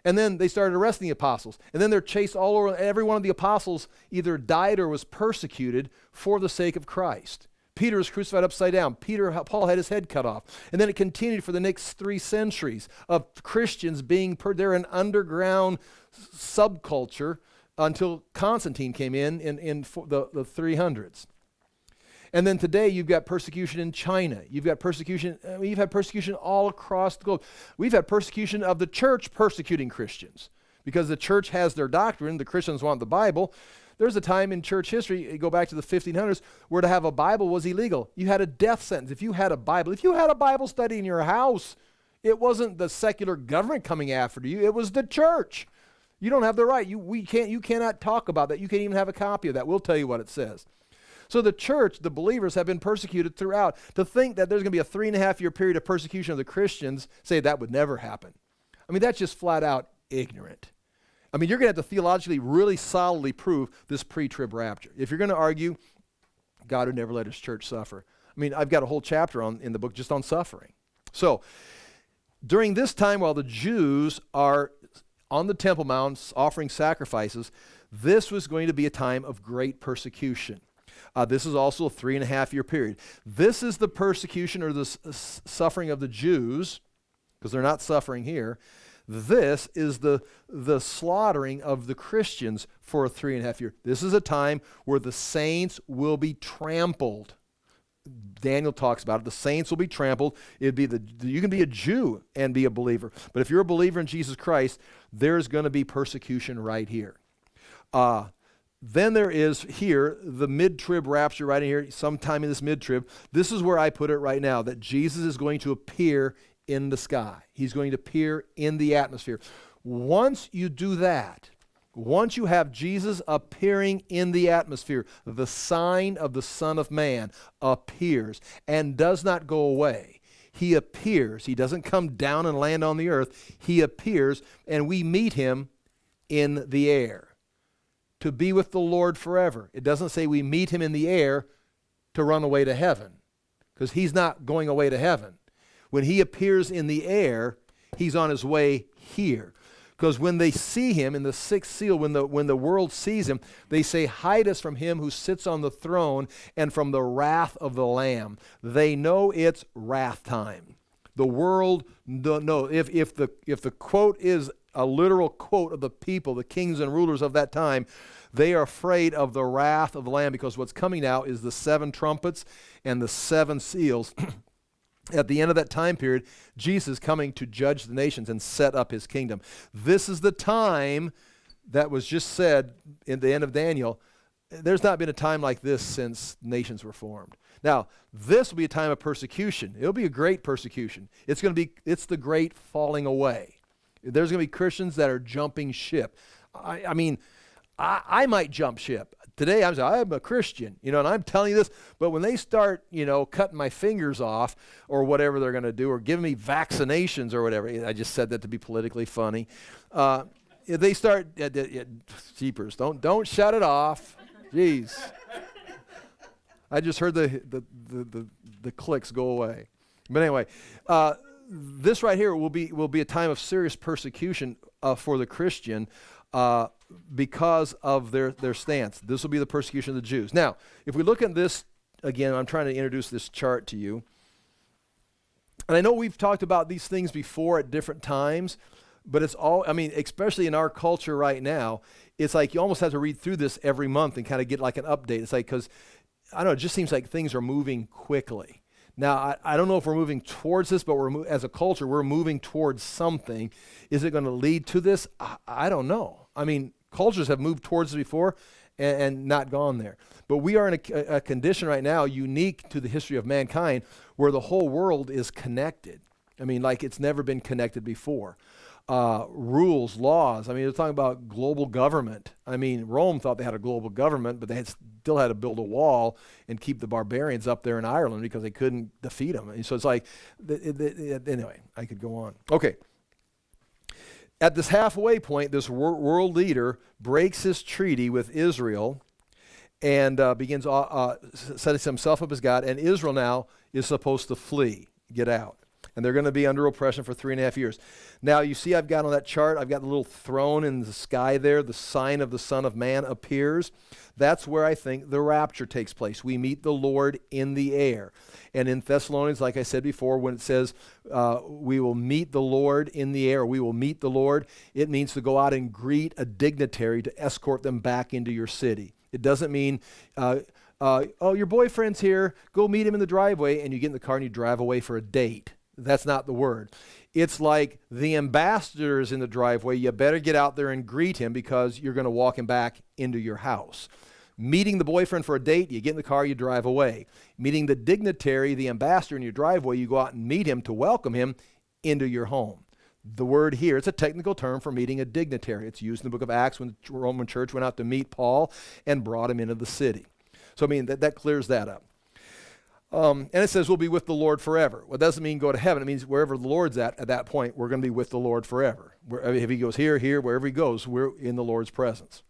And then they started arresting the apostles. And then they're chased all over. Every one of the apostles either died or was persecuted for the sake of Christ. Peter was crucified upside down. Paul had his head cut off. And then it continued for the next 3 centuries of Christians being, they're an underground subculture until Constantine came in the 300s. And then today you've got persecution in China. You've had persecution all across the globe. We've had persecution of the church persecuting Christians, because the church has their doctrine. The Christians want the Bible. There's a time in church history, you go back to the 1500s, where to have a Bible was illegal. You had a death sentence if you had a Bible. If you had a Bible study in your house, it wasn't the secular government coming after you. It was the church. You don't have the right. You cannot talk about that. You can't even have a copy of that. We'll tell you what it says. So the church, the believers, have been persecuted throughout. To think that there's going to be a 3.5-year period of persecution of the Christians, say that would never happen. That's just flat out ignorant. You're going to have to theologically really solidly prove this pre-trib rapture. If you're going to argue, God would never let his church suffer. I've got a whole chapter in the book just on suffering. So during this time, while the Jews are on the Temple Mount offering sacrifices, this was going to be a time of great persecution. This is also a 3.5-year period. This is the persecution or the suffering of the Jews, because they're not suffering here. This is the slaughtering of the Christians for a 3.5 year. This is a time where the saints will be trampled. Daniel talks about it. The saints will be trampled. You can be a Jew and be a believer. But if you're a believer in Jesus Christ, there's going to be persecution right here. Then there is here the mid-trib rapture right in here, sometime in this mid-trib. This is where I put it right now, that Jesus is going to appear in the sky. He's going to appear in the atmosphere. Once you do that, once you have Jesus appearing in the atmosphere, the sign of the Son of Man appears and does not go away. He appears. He doesn't come down and land on the earth. He appears, and we meet him in the air to be with the Lord forever. It doesn't say we meet him in the air to run away to heaven, because he's not going away to heaven. When he appears in the air, he's on his way here. Because when they see him in the 6th seal, when the world sees him, they say, hide us from him who sits on the throne and from the wrath of the Lamb. They know it's wrath time. The world don't know. If the quote is a literal quote of the people, the kings and rulers of that time. They are afraid of the wrath of the Lamb, because what's coming now is the 7 trumpets and the 7 seals. At the end of that time period, Jesus is coming to judge the nations and set up his kingdom. This is the time that was just said in the end of Daniel. There's not been a time like this since nations were formed. Now, this will be a time of persecution. It'll be a great persecution. It's the great falling away. There's going to be Christians that are jumping ship. I mean, I might jump ship. Today, I'm a Christian, and I'm telling you this, but when they start, cutting my fingers off or whatever they're going to do, or giving me vaccinations or whatever, I just said that to be politically funny, they start, jeepers, don't shut it off. Jeez. I just heard the clicks go away. But anyway, this right here will be a time of serious persecution for the Christian, because of their stance. This will be the persecution of the Jews. Now, if we look at this, again, I'm trying to introduce this chart to you. And I know we've talked about these things before at different times, but it's all, especially in our culture right now, it's like you almost have to read through this every month and kind of get like an update. It's like, because, I don't know, it just seems like things are moving quickly. Now, I don't know if we're moving towards this, but as a culture, we're moving towards something. Is it going to lead to this? I don't know. Cultures have moved towards it before and not gone there. But we are in a condition right now unique to the history of mankind, where the whole world is connected. Like it's never been connected before. Rules, laws. They're talking about global government. Rome thought they had a global government, but they still had to build a wall and keep the barbarians up there in Ireland because they couldn't defeat them. And so it's like, anyway, I could go on. Okay. At this halfway point, this world leader breaks his treaty with Israel and begins setting himself up as God. And Israel now is supposed to flee, get out. And they're going to be under oppression for 3.5 years. Now, you see I've got on that chart, I've got the little throne in the sky there. The sign of the Son of Man appears. That's where I think the rapture takes place. We meet the Lord in the air. And in Thessalonians, like I said before, when it says we will meet the Lord in the air, we will meet the Lord, it means to go out and greet a dignitary to escort them back into your city. It doesn't mean, oh, your boyfriend's here, go meet him in the driveway, and you get in the car and you drive away for a date. That's not the word. It's like the ambassador is in the driveway. You better get out there and greet him, because you're going to walk him back into your house. Meeting the boyfriend for a date, you get in the car, you drive away. Meeting the dignitary, the ambassador in your driveway, you go out and meet him to welcome him into your home. The word here, it's a technical term for meeting a dignitary. It's used in the book of Acts when the Roman church went out to meet Paul and brought him into the city. So that clears that up. And it says we'll be with the Lord forever. Well, it doesn't mean go to heaven. It means wherever the Lord's at that point, we're going to be with the Lord forever. If he goes here, wherever he goes, we're in the Lord's presence.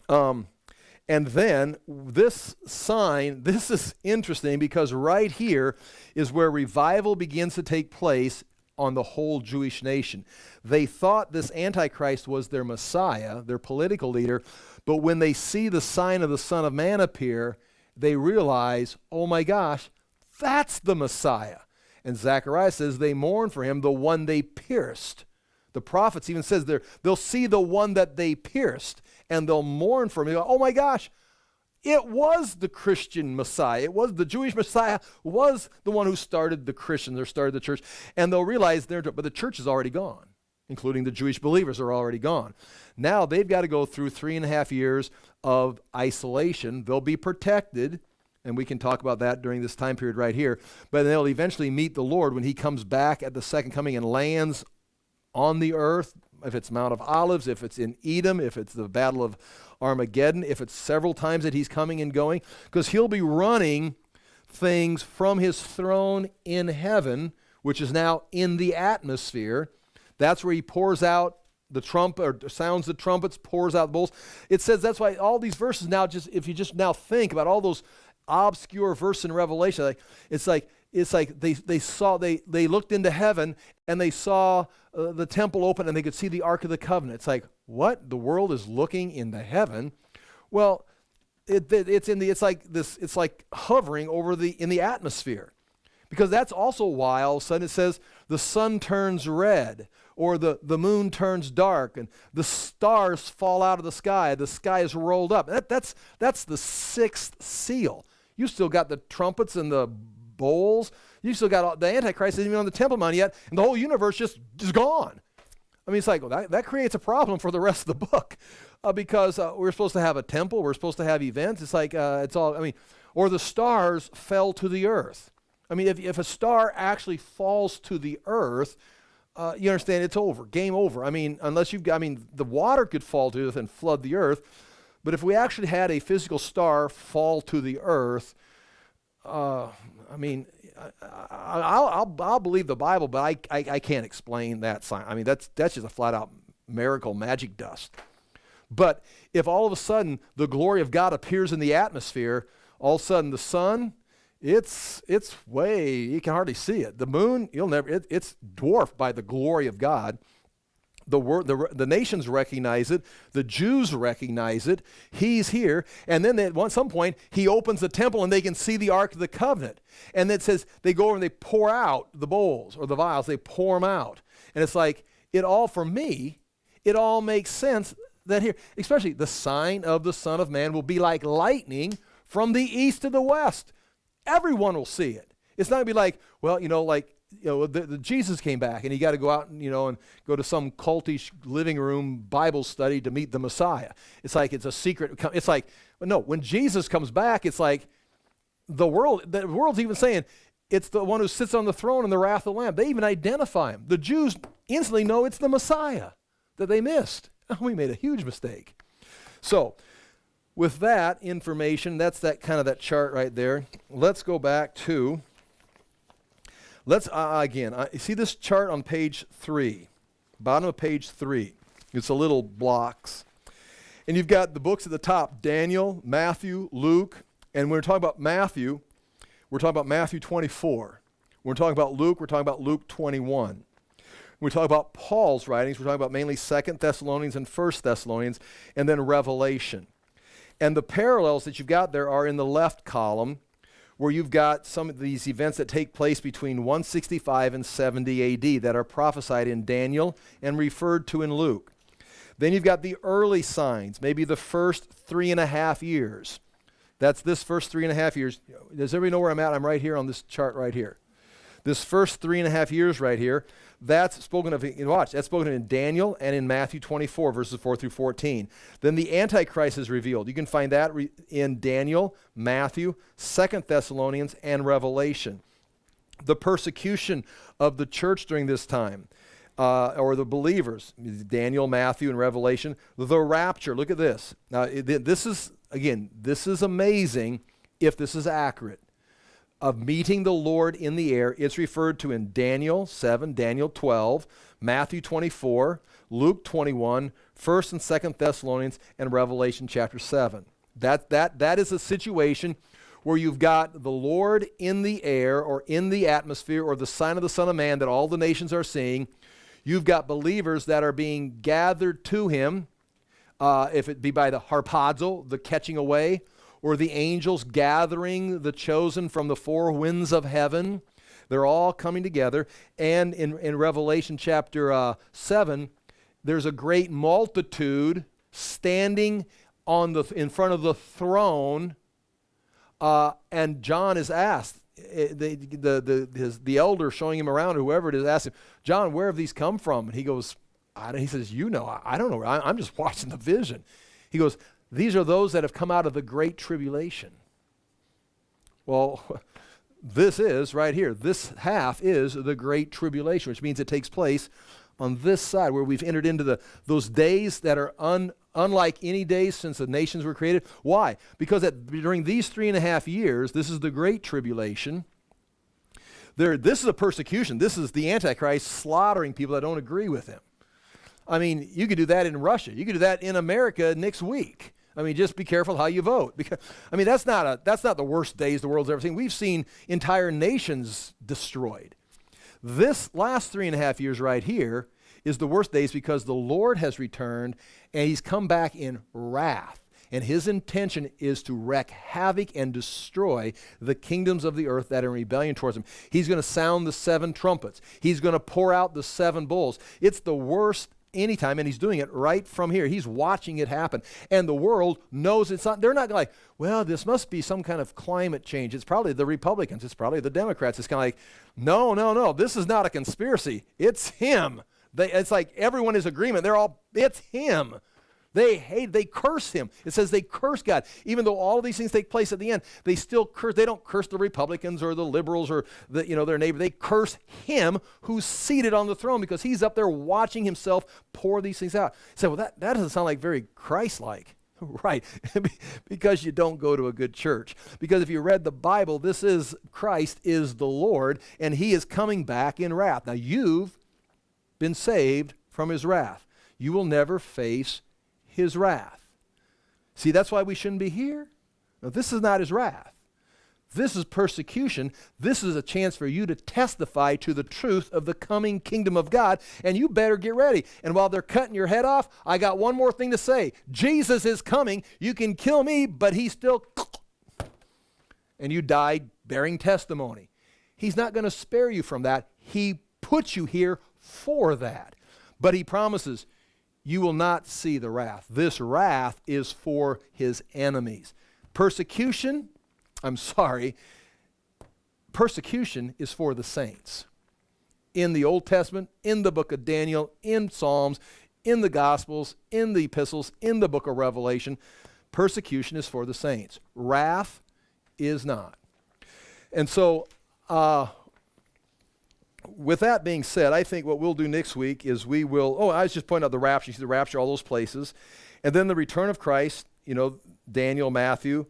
And then this sign, this is interesting, because right here is where revival begins to take place on the whole Jewish nation. They thought this Antichrist was their Messiah, their political leader, but when they see the sign of the Son of Man appear, they realize, oh my gosh, that's the Messiah. And Zechariah says they mourn for him, the one they pierced. The prophets even says they'll see the one that they pierced, and they'll mourn for him. They go, oh my gosh, it was the Christian Messiah. It was the Jewish Messiah, was the one who started the Christians or started the church. And they'll realize but the church is already gone, including the Jewish believers are already gone. Now they've got to go through 3.5 years of isolation. They'll be protected, and we can talk about that during this time period right here. But they'll eventually meet the Lord when he comes back at the second coming and lands on the earth, if it's Mount of Olives, if it's in Edom, if it's the Battle of Armageddon, if it's several times that he's coming and going, because he'll be running things from his throne in heaven, which is now in the atmosphere. That's where he pours out the trumpet, or sounds the trumpets, pours out the bowls. It says that's why all these verses now, if you just now think about all those obscure verses in Revelation, it's like they looked into heaven and they saw the temple open and they could see the Ark of the Covenant. It's like, what? The world is looking into heaven? Well, it's like hovering over in the atmosphere, Because that's also why all of a sudden it says the sun turns red, or the moon turns dark, and the stars fall out of the sky is rolled up. That's the sixth seal. You still got the trumpets and the bowls. You still got the Antichrist isn't even on the Temple Mount yet, and the whole universe just is gone. I mean, it's like, well, that creates a problem for the rest of the book, because we're supposed to have a temple, we're supposed to have events. It's like, it's all, I mean, or the stars fell to the earth. I mean, if a star actually falls to the earth, you understand, it's over, game over. I mean, unless you've got, I mean, the water could fall to the earth and flood the earth, but if we actually had a physical star fall to the earth, I mean, I'll believe the Bible, but I can't explain that sign. I mean, that's just a flat out miracle, magic dust. But if all of a sudden the glory of God appears in the atmosphere, all of a sudden the sun, it's way, you can hardly see it. The moon, it's dwarfed by the glory of God. The nations recognize it. The Jews recognize it. He's here. And then at some point, he opens the temple and they can see the Ark of the Covenant. And it says they go over and they pour out the bowls or the vials. They pour them out. And it's like, for me, it all makes sense that here, especially the sign of the Son of Man will be like lightning from the east to the west. Everyone will see it. It's not going to be like, well, the Jesus came back and you got to go out and, and go to some cultish living room Bible study to meet the Messiah. It's like it's a secret. It's like, well, no, when Jesus comes back, it's like the world's even saying it's the one who sits on the throne in the wrath of the Lamb. They even identify him. The Jews instantly know it's the Messiah that they missed. We made a huge mistake. So, with that information, that's that chart right there. Let's go back to, see this chart on page 3, bottom of page 3. It's a little blocks. And you've got the books at the top, Daniel, Matthew, Luke, and when we're talking about Matthew, we're talking about Matthew 24. When we're talking about Luke, we're talking about Luke 21. When we talk about Paul's writings, we're talking about mainly 2 Thessalonians and 1 Thessalonians, and then Revelation. And the parallels that you've got there are in the left column, where you've got some of these events that take place between 165 and 70 AD that are prophesied in Daniel and referred to in Luke. Then you've got the early signs, maybe the first 3.5 years. That's this first 3.5 years. Does everybody know where I'm at? I'm right here on this chart right here. This first 3.5 years right here, that's spoken of, that's spoken of in Daniel and in Matthew 24, verses 4 through 14. Then the Antichrist is revealed. You can find that in Daniel, Matthew, 2 Thessalonians, and Revelation. The persecution of the church during this time, or the believers, Daniel, Matthew, and Revelation. The rapture, look at this. Now, this is amazing if this is accurate. Of meeting the Lord in the air, it's referred to in Daniel 7, Daniel 12, Matthew 24, Luke 21, 1 and 2 Thessalonians, and Revelation chapter 7. That is a situation where you've got the Lord in the air or in the atmosphere or the sign of the Son of Man that all the nations are seeing. You've got believers that are being gathered to him, if it be by the harpazo, the catching away, or the angels gathering the chosen from the four winds of heaven. They're all coming together. And in Revelation chapter 7, there's a great multitude standing in front of the throne, and John is asked, the elder showing him around, whoever it is, asks him, John, where have these come from? And he goes, he says, I don't know. I'm just watching the vision. He goes, these are those that have come out of the Great Tribulation. Well, this is right here. This half is the Great Tribulation, which means it takes place on this side where we've entered into those days that are unlike any days since the nations were created. Why? Because during these 3.5 years, this is the Great Tribulation. This is a persecution. This is the Antichrist slaughtering people that don't agree with him. I mean, you could do that in Russia. You could do that in America next week. I mean, just be careful how you vote. Because, I mean, that's not the worst days the world's ever seen. We've seen entire nations destroyed. This last 3.5 years right here is the worst days because the Lord has returned and he's come back in wrath. And his intention is to wreak havoc and destroy the kingdoms of the earth that are in rebellion towards him. He's going to sound the 7 trumpets. He's going to pour out the 7 bowls. It's the worst anytime, and he's doing it right from here. He's watching it happen. And the world knows it's not, they're not like, well, this must be some kind of climate change. It's probably the Republicans. It's probably the Democrats. It's kind of like, no, this is not a conspiracy. It's him. It's like everyone is agreement. It's him. They curse him. It says they curse God. Even though all of these things take place at the end, they still curse. They don't curse the Republicans or the liberals or their neighbor. They curse him who's seated on the throne because he's up there watching himself pour these things out. You say, well, that doesn't sound like very Christ-like. Right, because you don't go to a good church. Because if you read the Bible, Christ is the Lord, and he is coming back in wrath. Now, you've been saved from his wrath. You will never face his wrath. See, that's why we shouldn't be here. Now, this is not his wrath. This is persecution. This is a chance for you to testify to the truth of the coming kingdom of God, and you better get ready. And while they're cutting your head off, I got one more thing to say. Jesus is coming. You can kill me, but he's still... And you died bearing testimony. He's not going to spare you from that. He put you here for that. But he promises you will not see the wrath. This wrath is for his enemies. Persecution... Persecution is for the saints. In the Old Testament, in the book of Daniel, in Psalms, in the Gospels, in the epistles, in the book of Revelation, persecution is for the saints. Wrath is not. And so, with that being said, I think what we'll do next week is I was just pointing out the rapture. You see the rapture, all those places. And then the return of Christ, Daniel, Matthew.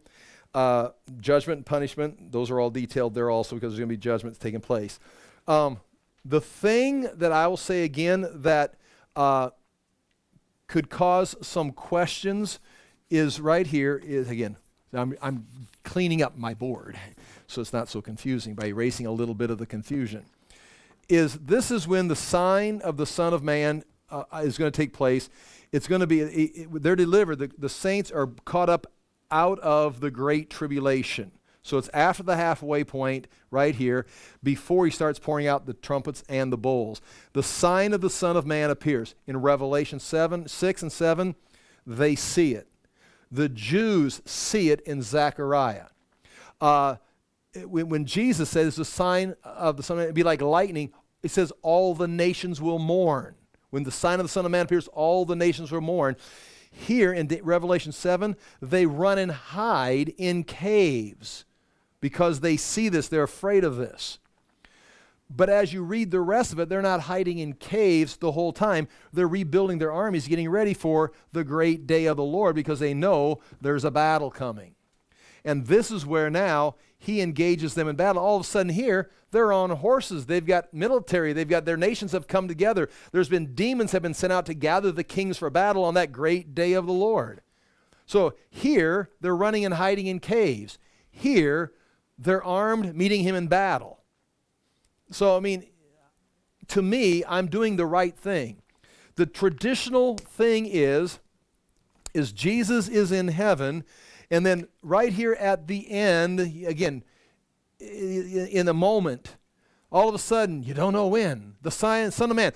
Judgment and punishment, those are all detailed there also because there's going to be judgments taking place. The thing that I will say again that could cause some questions is right here is, again, I'm cleaning up my board so it's not so confusing by erasing a little bit of the confusion. This is when the sign of the Son of Man is going to take place. It's going to be, they're delivered, the saints are caught up out of the great tribulation. So it's after the halfway point right here before he starts pouring out the trumpets and the bowls. The sign of the Son of Man appears. In Revelation 6 and 7, they see it. The Jews see it in Zechariah. When Jesus says the sign of the Son of Man, it'd be like lightning, it says all the nations will mourn. When the sign of the Son of Man appears, all the nations will mourn. Here in Revelation 7, they run and hide in caves because they see this. They're afraid of this. But as you read the rest of it, they're not hiding in caves the whole time. They're rebuilding their armies, getting ready for the great day of the Lord because they know there's a battle coming. And this is where now he engages them in battle. All of a sudden here, they're on horses. They've got military. Their nations have come together. There's been demons have been sent out to gather the kings for battle on that great day of the Lord. So here, they're running and hiding in caves. Here, they're armed, meeting him in battle. So, to me, I'm doing the right thing. The traditional thing is Jesus is in heaven. And then right here at the end, again, in a moment, all of a sudden, you don't know when, the Son of Man,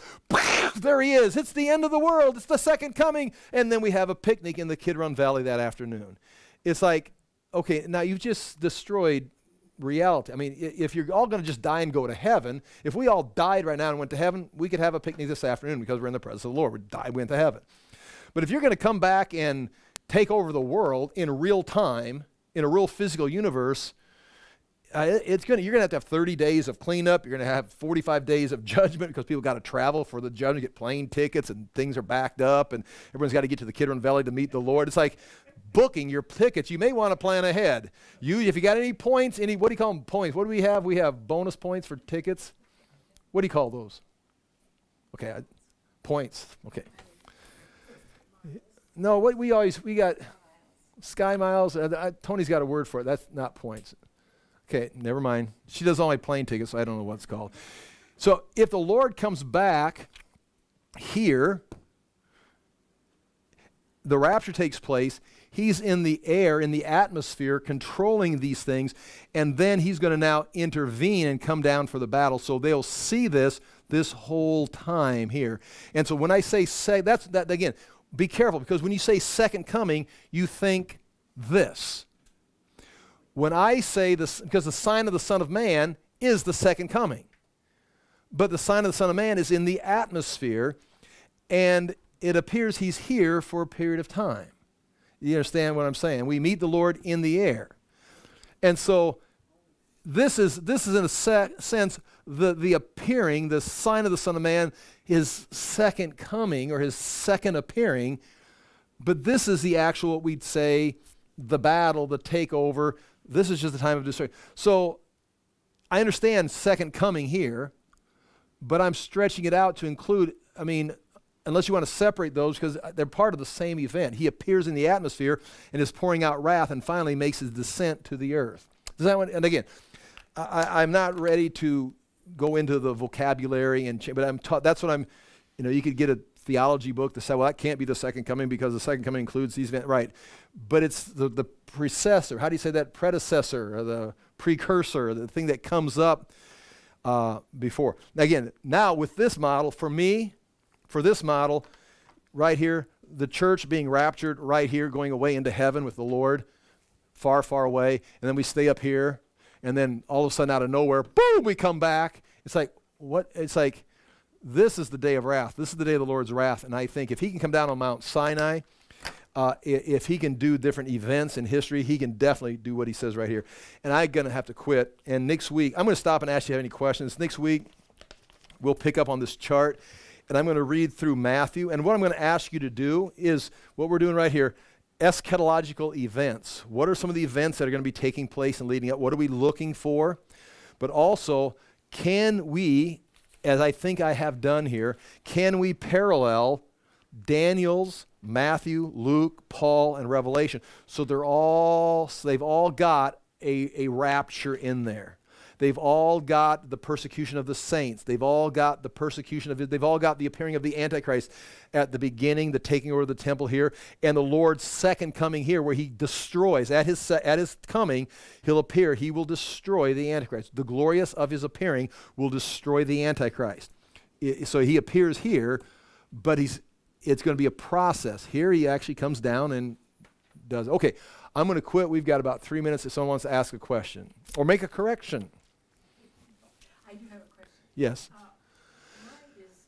there he is. It's the end of the world. It's the second coming. And then we have a picnic in the Kidron Valley that afternoon. It's like, okay, now you've just destroyed reality. If you're all going to just die and go to heaven, if we all died right now and went to heaven, we could have a picnic this afternoon because we're in the presence of the Lord. We died, went to heaven. But if you're going to come back and take over the world in real time, in a real physical universe, you're going to have 30 days of cleanup. You're going to have 45 days of judgment because people got to travel for the judgment, get plane tickets, and things are backed up, and everyone's got to get to the Kidron Valley to meet the Lord. It's like booking your tickets. You may want to plan ahead. If you got any points, what do you call them, points? What do we have? We have bonus points for tickets. What do you call those? Okay, points. Okay. No, we got Sky Miles. Tony's got a word for it. That's not points. Okay, never mind. She does all my plane tickets, so I don't know what it's called. So if the Lord comes back here, the rapture takes place. He's in the air, in the atmosphere, controlling these things, and then he's going to now intervene and come down for the battle. So they'll see this whole time here. And so when I say that again, be careful, because when you say second coming, you think this. When I say this, because the sign of the Son of Man is the second coming. But the sign of the Son of Man is in the atmosphere, and it appears he's here for a period of time. You understand what I'm saying? We meet the Lord in the air. And so this is in a sense the appearing, the sign of the Son of Man, his second coming or his second appearing. But this is the actual, what we'd say, the battle, the takeover. This is just the time of destruction. So I understand second coming here, but I'm stretching it out to include, unless you want to separate those, because they're part of the same event. He appears in the atmosphere and is pouring out wrath and finally makes his descent to the earth. And again, I'm not ready to go into the vocabulary, but that's what I'm, you could get a theology book to say, well, that can't be the second coming because the second coming includes these events. Right. But it's the predecessor. How do you say that? Predecessor, or the precursor, the thing that comes up before. Again, now with this model, for this model, right here, the church being raptured right here, going away into heaven with the Lord, far, far away, and then we stay up here, and then all of a sudden out of nowhere, boom, we come back. It's like, what? It's like, this is the day of wrath. This is the day of the Lord's wrath, and I think if he can come down on Mount Sinai, if he can do different events in history, he can definitely do what he says right here. And I'm going to have to quit, and next week, I'm going to stop and ask you if you have any questions. Next week, we'll pick up on this chart, and I'm going to read through Matthew. And what I'm going to ask you to do is what we're doing right here, eschatological events. What are some of the events that are going to be taking place and leading up? What are we looking for? But also, can we, as I think I have done here, can we parallel Daniel's, Matthew, Luke, Paul, and Revelation? So they've all got a rapture in there. They've all got the persecution of the saints. They've all got the persecution of it. They've all got the appearing of the Antichrist at the beginning, the taking over of the temple here, and the Lord's second coming here, where he destroys. At his coming, he'll appear. He will destroy the Antichrist. The glorious of his appearing will destroy the Antichrist. So he appears here, but it's going to be a process. Here he actually comes down and does. Okay, I'm going to quit. We've got about 3 minutes if someone wants to ask a question or make a correction. I do have a question. Yes. Why is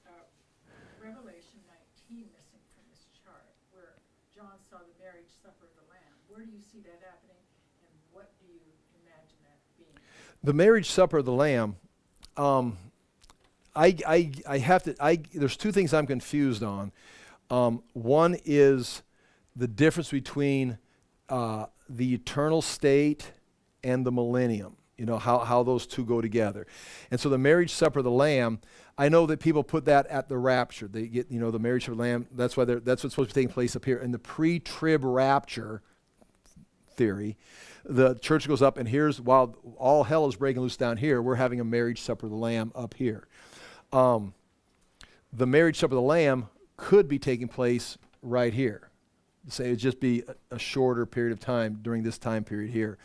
Revelation 19 missing from this chart, where John saw the marriage supper of the Lamb? Where do you see that happening, and what do you imagine that being? The marriage supper of the Lamb, there's two things I'm confused on. One is the difference between the eternal state and the millennium. How those two go together. And so the marriage supper of the Lamb, I know that people put that at the rapture. They get, the marriage supper of the Lamb, that's what's supposed to be taking place up here. In the pre-trib rapture theory, the church goes up, and while all hell is breaking loose down here, we're having a marriage supper of the Lamb up here. The marriage supper of the Lamb could be taking place right here. Say it'd just be a shorter period of time during this time period here,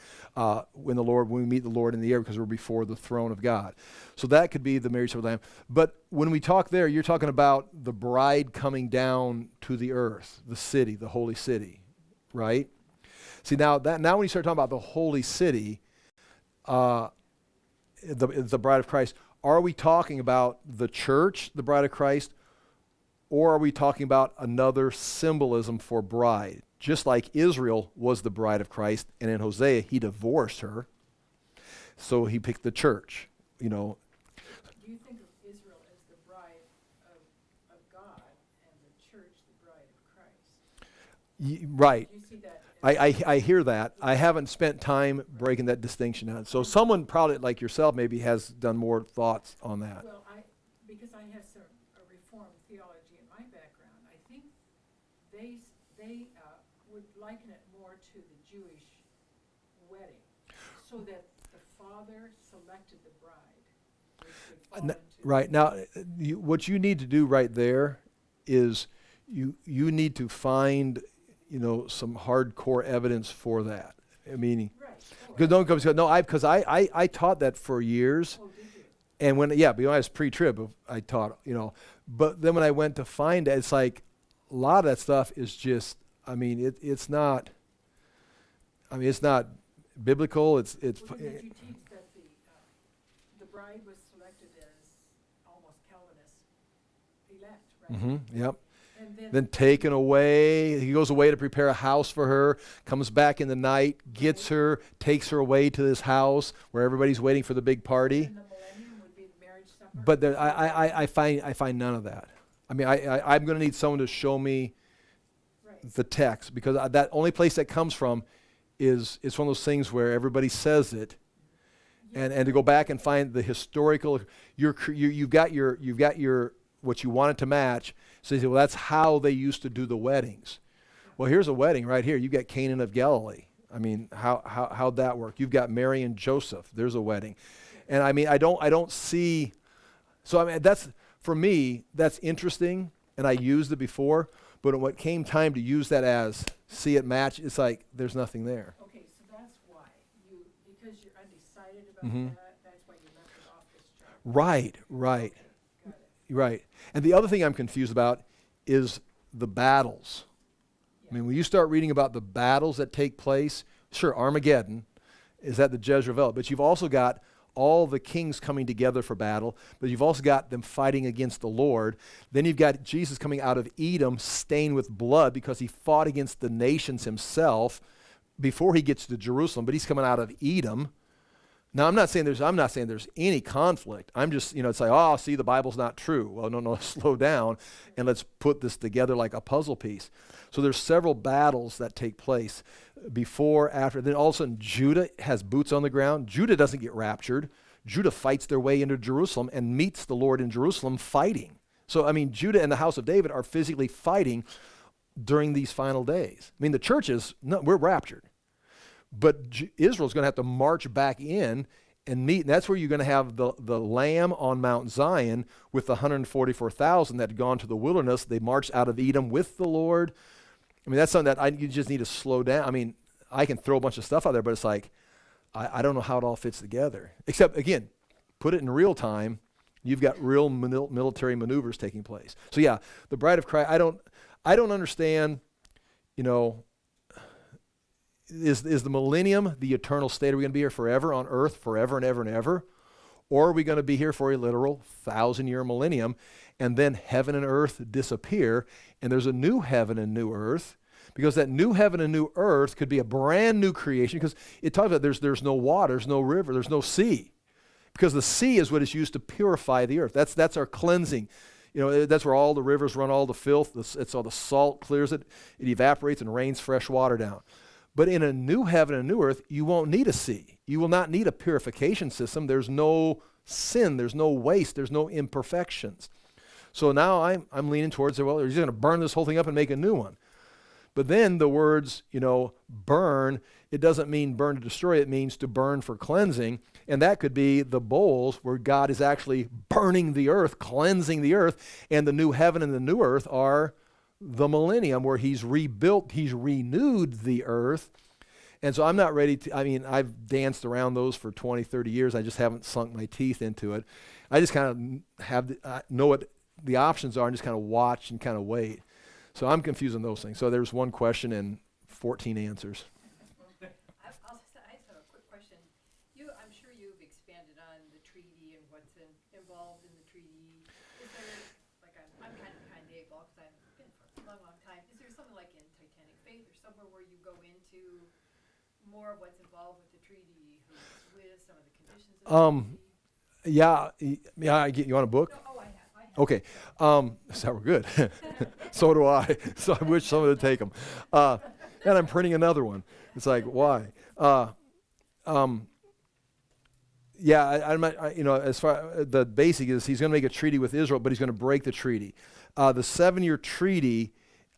when we meet the Lord in the air, because we're before the throne of God. So that could be the marriage supper of the Lamb. But when we talk there, you're talking about the bride coming down to the earth, the city, the holy city, right? See, now when you start talking about the holy city, the bride of Christ, are we talking about the church, the bride of Christ, or are we talking about another symbolism for bride? Just like Israel was the bride of Christ, and in Hosea, he divorced her, so he picked the church, Do you think of Israel as the bride of God and the church the bride of Christ? Right. Do you see that? I hear that. I haven't spent time breaking that distinction out. So someone probably like yourself maybe has done more thoughts on that. Well, because I have some Reformed theology in my background, I think they would liken it more to the Jewish wedding, so that the father selected the bride. Right. Now, what you need to do right there is you need to find some hardcore evidence for that. I mean, Right. because no one comes, no, because I taught that for years. Oh, did you? And when, but I was pre-trib, I taught, but then when I went to find it, it's like a lot of that stuff is just, it's not biblical. It's Well, did you teach that the bride was selected as almost Calvinist elect, right? Yep. And Then taken away. He goes away to prepare a house for her, comes back in the night, gets her, takes her away to this house where everybody's waiting for the big party. and the millennium would be the marriage supper. But there, I find none of that. I'm going to need someone to show me Right. the text, because that only place that comes from is it's one of those things where everybody says it, and to go back and find the historical, you've got your what you want it to match. So you say, well, that's how they used to do the weddings. Well, here's a wedding right here. You got Canaan of Galilee. How'd that work? You've got Mary and Joseph. There's a wedding, and I don't see. So that's, for me, that's interesting, and I used it before. But when it came time to use that as see it match, it's like there's nothing there. Okay, so that's why because you're undecided about that, that's why you left it off this chart. Right. Okay, got it. Right. And the other thing I'm confused about is the battles. Yeah. When you start reading about the battles that take place, sure, Armageddon is at the Jezreel, but you've also got all the kings coming together for battle, but you've also got them fighting against the Lord. Then you've got Jesus coming out of Edom stained with blood because he fought against the nations himself before he gets to Jerusalem, but he's coming out of Edom. Now, I'm not saying there's any conflict. I'm just, it's like, see, the Bible's not true. Well, no, slow down, and let's put this together like a puzzle piece. So there's several battles that take place before, after. Then all of a sudden, Judah has boots on the ground. Judah doesn't get raptured. Judah fights their way into Jerusalem and meets the Lord in Jerusalem fighting. So, Judah and the house of David are physically fighting during these final days. The churches, we're raptured. But Israel's going to have to march back in and meet. And that's where you're going to have the Lamb on Mount Zion with the 144,000 that had gone to the wilderness. They marched out of Edom with the Lord. That's something that you just need to slow down. I can throw a bunch of stuff out there, but it's like, I don't know how it all fits together. Except, again, put it in real time. You've got real military maneuvers taking place. So yeah, the bride of Christ, I don't understand, is the millennium the eternal state? Are we going to be here forever on earth, forever and ever and ever? Or are we going to be here for a literal 1,000-year millennium, and then heaven and earth disappear, and there's a new heaven and new earth? Because that new heaven and new earth could be a brand new creation, because it talks about there's no water, there's no river, there's no sea. Because the sea is what is used to purify the earth. That's our cleansing. That's where all the rivers run all the filth. It's all the salt clears it. It evaporates and rains fresh water down. But in a new heaven and new earth, you won't need a sea. You will not need a purification system. There's no sin. There's no waste. There's no imperfections. So now I'm leaning towards, well, you're just going to burn this whole thing up and make a new one. But then the words, burn, it doesn't mean burn to destroy. It means to burn for cleansing. And that could be the bowls where God is actually burning the earth, cleansing the earth. And the new heaven and the new earth are the millennium, where he's rebuilt, he's renewed the earth. And so I'm not ready to, I've danced around those for 20, 30 years. I just haven't sunk my teeth into it. I just kind of know what the options are and just kind of watch and kind of wait. So I'm confused on those things. So there's one question and 14 answers. I just have a quick question. I'm sure you've expanded on the treaty and what's involved in the treaty. Is there, I'm kind of behind the eight ball because I've been for a long time. Is there something like in Titanic Faith or somewhere where you go into more of what's involved with the treaty, who it's with, some of the conditions of the treaty? You want a book? No, I have. Okay, so we're good. So do I. So I wish someone would take them. And I'm printing another one. It's like, why? As far the basic is, he's going to make a treaty with Israel, but he's going to break the treaty. The 7-year treaty,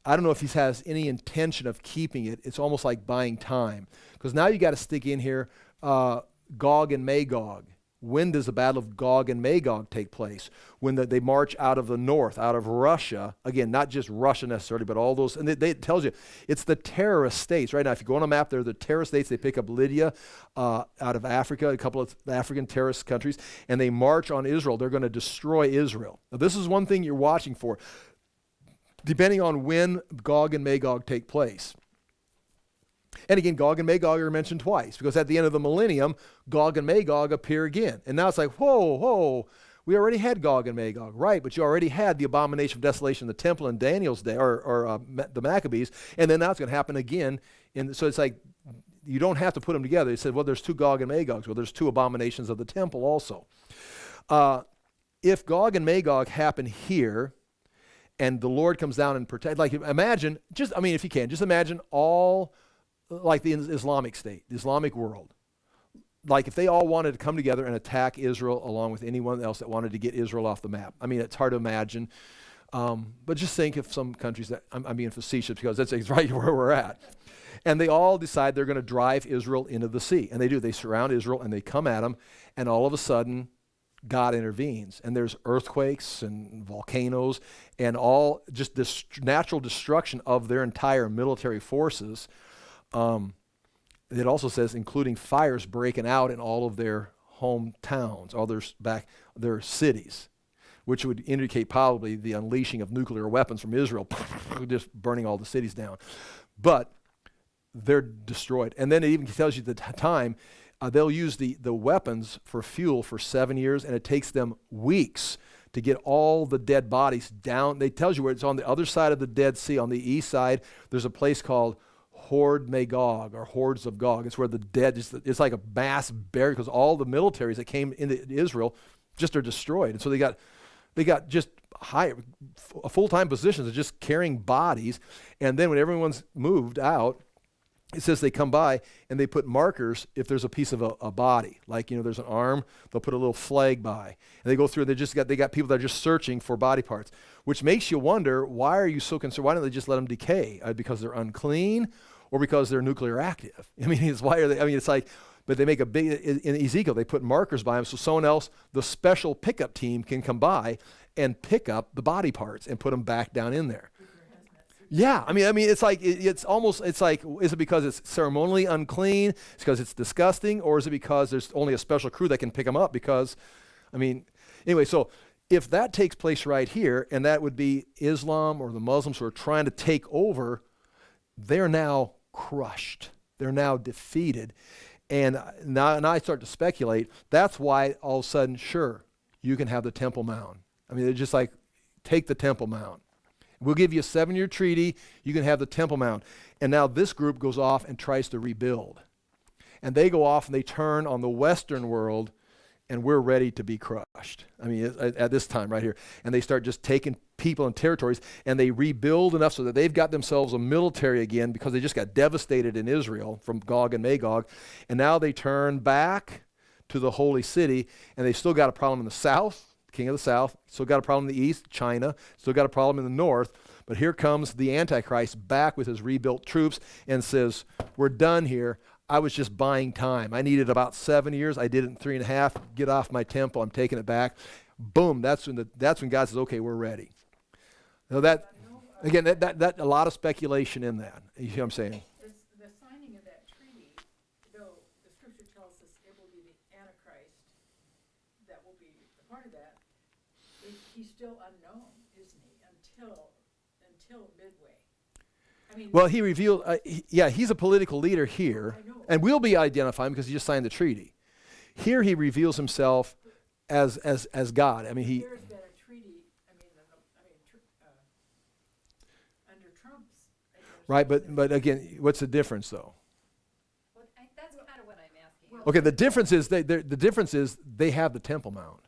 I don't know if he has any intention of keeping it. It's almost like buying time, because now you got to stick in here Gog and Magog, when does the battle of Gog and Magog take place? When they march out of the north, out of Russia. Again, not just Russia necessarily, but all those. And it tells you, it's the terrorist states. Right now, if you go on a map, they're the terrorist states. They pick up Lydia out of Africa, a couple of African terrorist countries, and they march on Israel. They're going to destroy Israel. Now, this is one thing you're watching for, depending on when Gog and Magog take place. And again, Gog and Magog are mentioned twice, because at the end of the millennium, Gog and Magog appear again. And now it's like, whoa, we already had Gog and Magog. Right, but you already had the abomination of desolation in the temple in Daniel's day, or the Maccabees, and then now it's going to happen again. So it's like, you don't have to put them together. He said, well, there's two Gog and Magogs. Well, there's two abominations of the temple also. If Gog and Magog happen here, and the Lord comes down and protect, like imagine, if you can, just imagine all, like the Islamic state, the Islamic world. Like if they all wanted to come together and attack Israel along with anyone else that wanted to get Israel off the map. I mean, it's hard to imagine. But just think of some countries that, I'm being facetious because that's right where we're at. And they all decide they're going to drive Israel into the sea. And they do. They surround Israel and they come at them. And all of a sudden, God intervenes. And there's earthquakes and volcanoes and all just this natural destruction of their entire military forces. It also says including fires breaking out in all of their hometowns, all their cities, which would indicate probably the unleashing of nuclear weapons from Israel, just burning all the cities down. But they're destroyed. And then it even tells you the time. They'll use the weapons for fuel for 7 years, and it takes them weeks to get all the dead bodies down. They tells you where it's on the other side of the Dead Sea. On the east side, there's a place called Horde Magog, or Hordes of Gog. It's where the dead, it's like a mass burial, because all the militaries that came into Israel just are destroyed. And so they got just full-time positions of just carrying bodies. And then when everyone's moved out, it says they come by and they put markers if there's a piece of a body. Like, there's an arm, they'll put a little flag by. And they go through, they got people that are just searching for body parts, which makes you wonder, why are you so concerned? Why don't they just let them decay? Because they're unclean or because they're nuclear active? It's like, but they make a big, in Ezekiel, they put markers by them so someone else, the special pickup team, can come by and pick up the body parts and put them back down in there. Yeah, it's like, is it because it's ceremonially unclean? It's because it's disgusting? Or is it because there's only a special crew that can pick them up? Because, anyway, so if that takes place right here, and that would be Islam or the Muslims who are trying to take over, they're now crushed. They're now defeated. And now I start to speculate, that's why all of a sudden, sure, you can have the Temple Mount. They're just like, take the Temple Mount. We'll give you a 7-year treaty. You can have the Temple Mount. And now this group goes off and tries to rebuild. And they go off and they turn on the Western world, and we're ready to be crushed. At this time right here. And they start just taking people and territories, and they rebuild enough so that they've got themselves a military again, because they just got devastated in Israel from Gog and Magog. And now they turn back to the holy city, and they still got a problem in the south. King of the south, still got a problem in the east, China, still got a problem in the north, but here comes the Antichrist back with his rebuilt troops and says, we're done here. I was just buying time. I needed about 7 years. I did it in 3.5. Get off my temple. I'm taking it back. Boom, that's when God says, okay, we're ready. Now that a lot of speculation in that. You see what I'm saying? The signing of that treaty, though the scripture tells us it will be the Antichrist that will be a part of that, he's still unknown, isn't he, until midway. Well, he revealed, he's a political leader here, and we'll be identifying because he just signed the treaty. Here he reveals himself as God. There's been a treaty, under Trump's. Right, but again, what's the difference though? Well, that's kind of what I'm asking. Okay, the difference is they have the Temple Mount.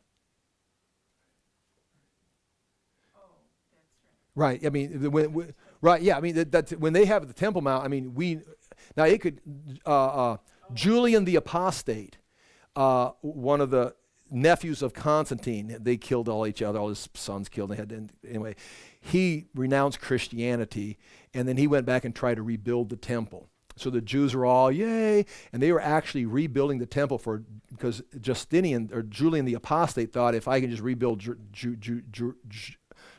Right. When they have the Temple Mount, it could, Julian the Apostate, one of the nephews of Constantine, they killed all each other, all his sons killed. Anyway, he renounced Christianity, and then he went back and tried to rebuild the temple. So the Jews were all, yay, and they were actually rebuilding the temple because Justinian, or Julian the Apostate, thought if I can just rebuild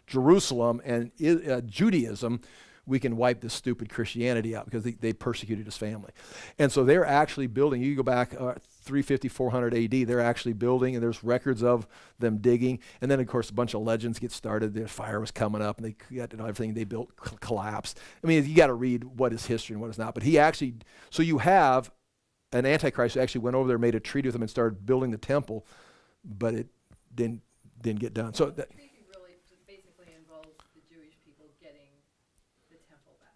Jerusalem and Judaism, we can wipe this stupid Christianity out, because they persecuted his family. And so they're actually building, you go back 350, 400 AD, they're actually building, and there's records of them digging. And then, of course, a bunch of legends get started. The fire was coming up, and they got, everything they built collapsed. I mean, you got to read what is history and what is not. But he actually, so you have an Antichrist who actually went over there, made a treaty with them, and started building the temple, but it didn't get done. So The treaty really just basically involves the Jewish people getting the temple back.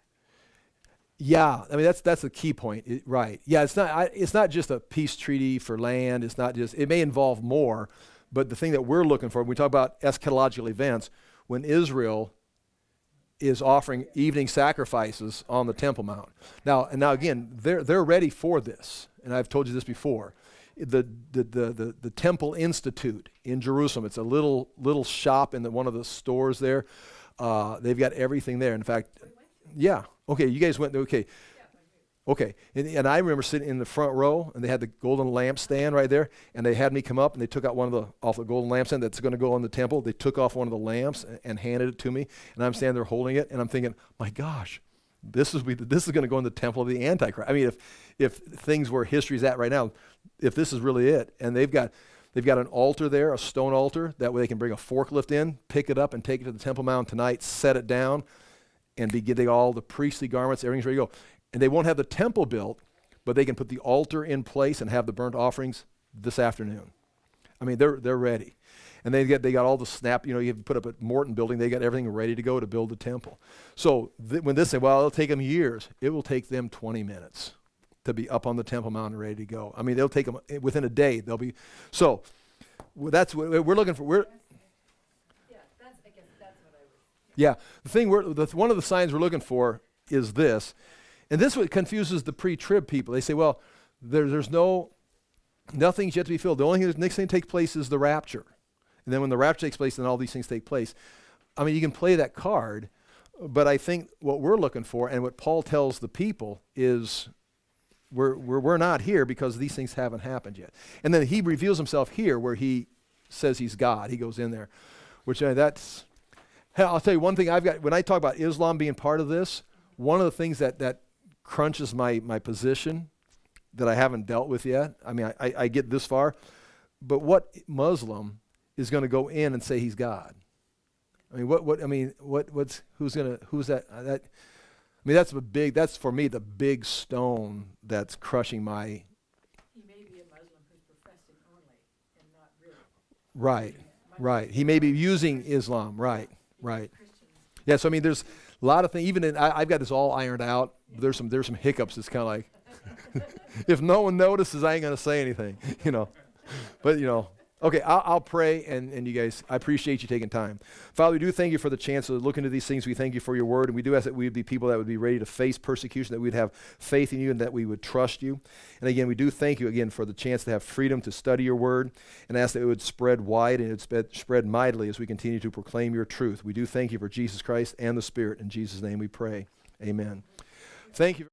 yeah, I mean that's the key point, right? Yeah, it's not just a peace treaty for land. It's not just. It may involve more, but the thing that we're looking for when we talk about eschatological events, when Israel is offering evening sacrifices on the Temple Mount. Now again, they're ready for this, and I've told you this before. The Temple Institute in Jerusalem. It's a little shop in one of the stores there. They've got everything there. In fact, yeah. Okay, you guys went there. Okay. Okay, and I remember sitting in the front row, and they had the golden lampstand right there, and they had me come up, and they took out off the golden lampstand that's going to go on the temple. They took off one of the lamps and handed it to me, and I'm standing there holding it, and I'm thinking, my gosh, this is going to go in the temple of the Antichrist. I mean, if things where history's at right now, if this is really it, and they've got an altar there, a stone altar, that way they can bring a forklift in, pick it up, and take it to the Temple Mount tonight, set it down, and be getting all the priestly garments, everything's ready to go. And they won't have the temple built, but they can put the altar in place and have the burnt offerings this afternoon. I mean, they're ready. And they got all the snap, you have put up a Morton building, they got everything ready to go to build the temple. So when they say, well, it'll take them years, it will take them 20 minutes to be up on the Temple Mount and ready to go. I mean, they'll take them within a day. They'll be, so that's what we're looking for. Yeah, I guess that's what I was. Yeah, the thing one of the signs we're looking for is this. And this what confuses the pre-trib people. They say, well, there's nothing's yet to be filled. The only thing, the next thing that takes place is the rapture. And then when the rapture takes place, then all these things take place. I mean, you can play that card, but I think what we're looking for and what Paul tells the people is we're not here because these things haven't happened yet. And then he reveals himself here where he says he's God. He goes in there, which that's, hell, I'll tell you one thing I've got, when I talk about Islam being part of this, one of the things that crunches my position that I haven't dealt with yet. I mean, I get this far, but what Muslim is going to go in and say he's God? I mean, who's that? I mean, that's for me the big stone that's crushing my. He may be a Muslim who's professing only and not really. Right. He may be using Islam. Right. Christians. Yeah. So I mean, there's a lot of things. Even I've got this all ironed out. There's some hiccups. It's kind of like, if no one notices, I ain't gonna say anything, But okay, I'll pray, and you guys, I appreciate you taking time. Father, we do thank you for the chance to look into these things. We thank you for your word, and we do ask that we would be people that would be ready to face persecution, that we'd have faith in you, and that we would trust you. And again, we do thank you again for the chance to have freedom to study your word, and ask that it would spread wide and it would spread mightily as we continue to proclaim your truth. We do thank you for Jesus Christ and the Spirit. In Jesus' name we pray. Amen. Thank you.